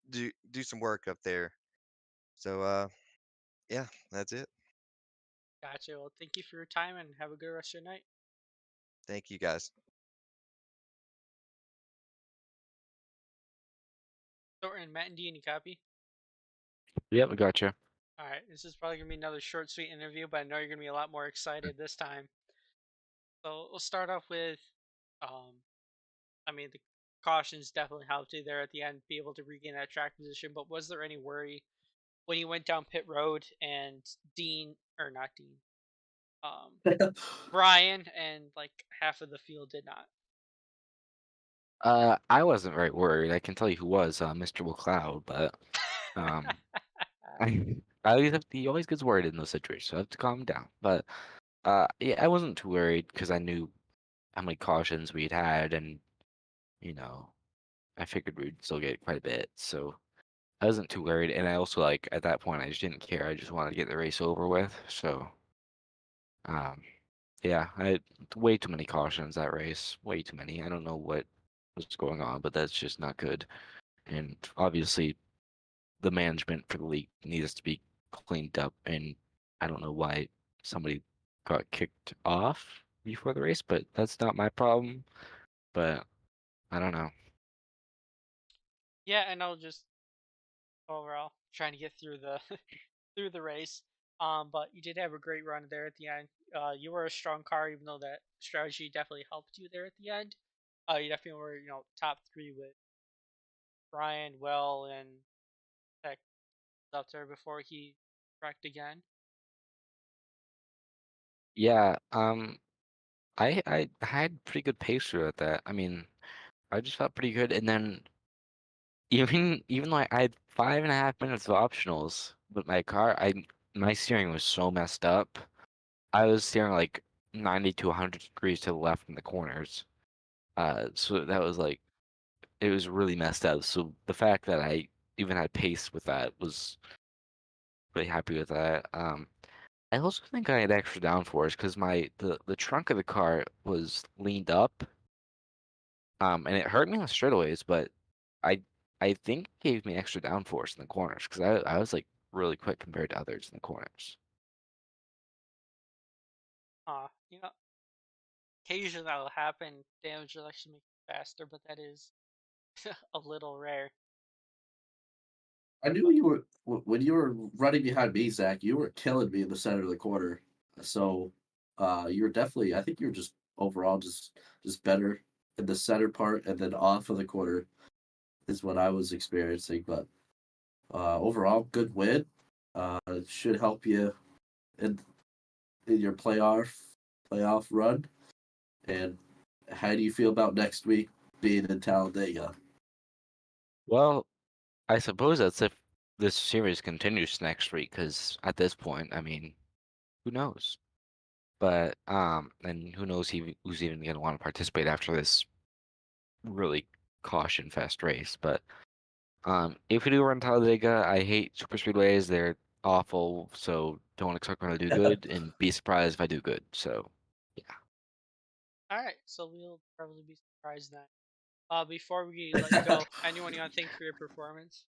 do some work up there. So yeah, that's it. Gotcha. Well, thank you for your time and have a good rest of your night. Thank you guys. Thornton, Matt, and Dean, you copy? Yep, I gotcha. All right, this is probably gonna be another short, sweet interview, but I know you're gonna be a lot more excited this time. So we'll start off with, um, I mean, the cautions definitely helped you there at the end, be able to regain that track position. But was there any worry when you went down pit road and Dean, or not Dean, Brian and like half of the field did not? I wasn't very worried. I can tell you who was, Mr. McLeod, but um, he always gets worried in those situations, so I have to calm down. But yeah, I wasn't too worried because I knew how many cautions we'd had, and you know, I figured we'd still get quite a bit, so I wasn't too worried. And I also like at that point, I just didn't care. I just wanted to get the race over with. So um, yeah, I had way too many cautions that race, way too many. I don't know what was going on, but that's just not good. And obviously, the management for the league needs to be cleaned up. And I don't know why somebody got kicked off before the race, but that's not my problem. But I don't know. Yeah, and I'll just overall trying to get through the through the race. But you did have a great run there at the end. You were a strong car, even though that strategy definitely helped you there at the end. You definitely were, top three with Brian, Well, and Tech up there before he wrecked again. Yeah, I had pretty good pace throughout that. I mean, I just felt pretty good, and then even though I had 5.5 minutes of optionals with my car, my steering was so messed up. I was steering like 90 to 100 degrees to the left in the corners. So that was like it was really messed up. So the fact that I even had pace with that was really happy with that. I also think I had extra downforce because the trunk of the car was leaned up. And it hurt me on the straightaways, but I I think it gave me extra downforce in the corners because I was like really quick compared to others in the corners. You know, occasionally that'll happen. Damage will actually make it faster, but that is a little rare. I knew you were when you were running behind me, Zach. You were killing me in the center of the corner. So, you were definitely. I think you were just overall just better in the center part, and then off of the corner is what I was experiencing. But overall, good win. Should help you in your playoff run. And how do you feel about next week being in Talladega? Well, I suppose that's if this series continues next week, because at this point, I mean, who knows? But and who knows who's even gonna want to participate after this really caution fest race. But if we do run Talladega, I hate super speedways. They're awful, so don't expect me to do good, and be surprised if I do good. So yeah. All right, so we'll probably be surprised then. Before we let you go, anyone you want to thank for your performance?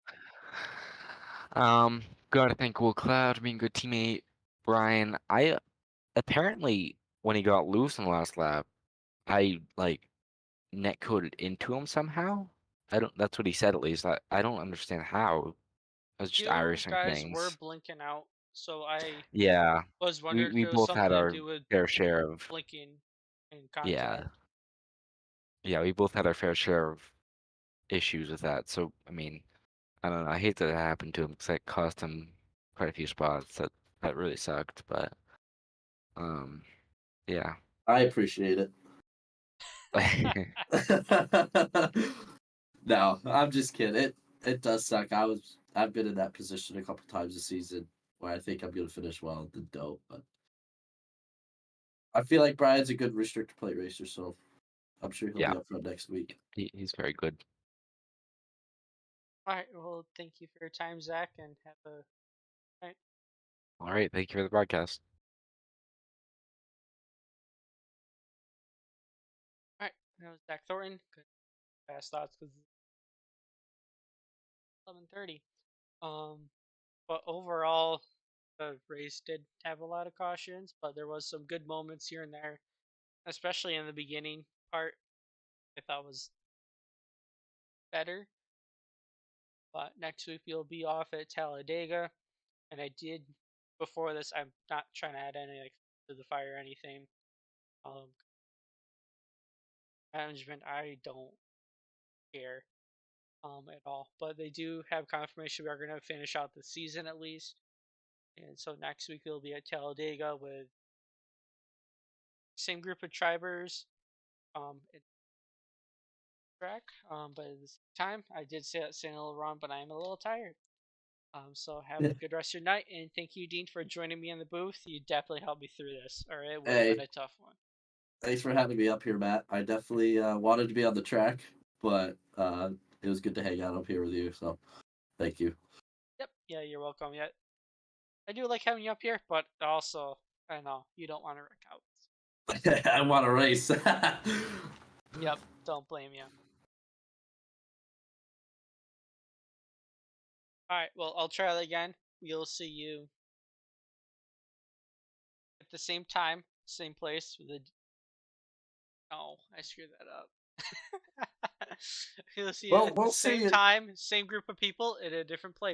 Gotta thank Will Cloud being a good teammate. Brian, I apparently when he got loose in the last lap, I like netcoded into him somehow. I don't. That's what he said at least. I don't understand how. I was just You Irishing guys were things. blinking out, so I Yeah, was we wondering if we it was both had something to our do with fair share of. blinking in Yeah, contact. yeah, we both had our fair share of issues with that. So I mean, I don't know. I hate that it happened to him because that cost him quite a few spots. That really sucked. But um, yeah. I appreciate it. No, I'm just kidding. It does suck. I've been in that position a couple times this season where I think I'm gonna finish well and then don't. But I feel like Brian's a good restrictor plate racer, so I'm sure he'll Yeah, be up front next week. he's very good. All right, well, thank you for your time, Zach, and have a night. All right, thank you for the broadcast. All right, that was Zach Thornton. Good fast thoughts because 11:30. But overall, the race did have a lot of cautions, but there was some good moments here and there, especially in the beginning part. I thought was better. But next week we'll be off at Talladega, and I did before this. I'm not trying to add any like to the fire or anything. Um, Management, I don't care at all. But they do have confirmation we are going to finish out the season at least. And so next week we'll be at Talladega with same group of tribers at track. But at the same time, I did say that saying a little wrong, but I am a little tired. So have a good rest of your night, and thank you, Dean, for joining me in the booth. You definitely helped me through this, or it would have been Hey, a tough one. thanks for having me up here, Matt. I definitely wanted to be on the track, but it was good to hang out up here with you. So thank you. Yep. Yeah, you're welcome. Yeah, I do like having you up here, but also I know you don't want to wreck out. I want to race. Yep. Don't blame you. All right. Well, I'll try that again. We'll see you at the same time, same place. With a... Oh, I screwed that up. We'll see you Well, at the we'll see same you. time, same group of people at a different place.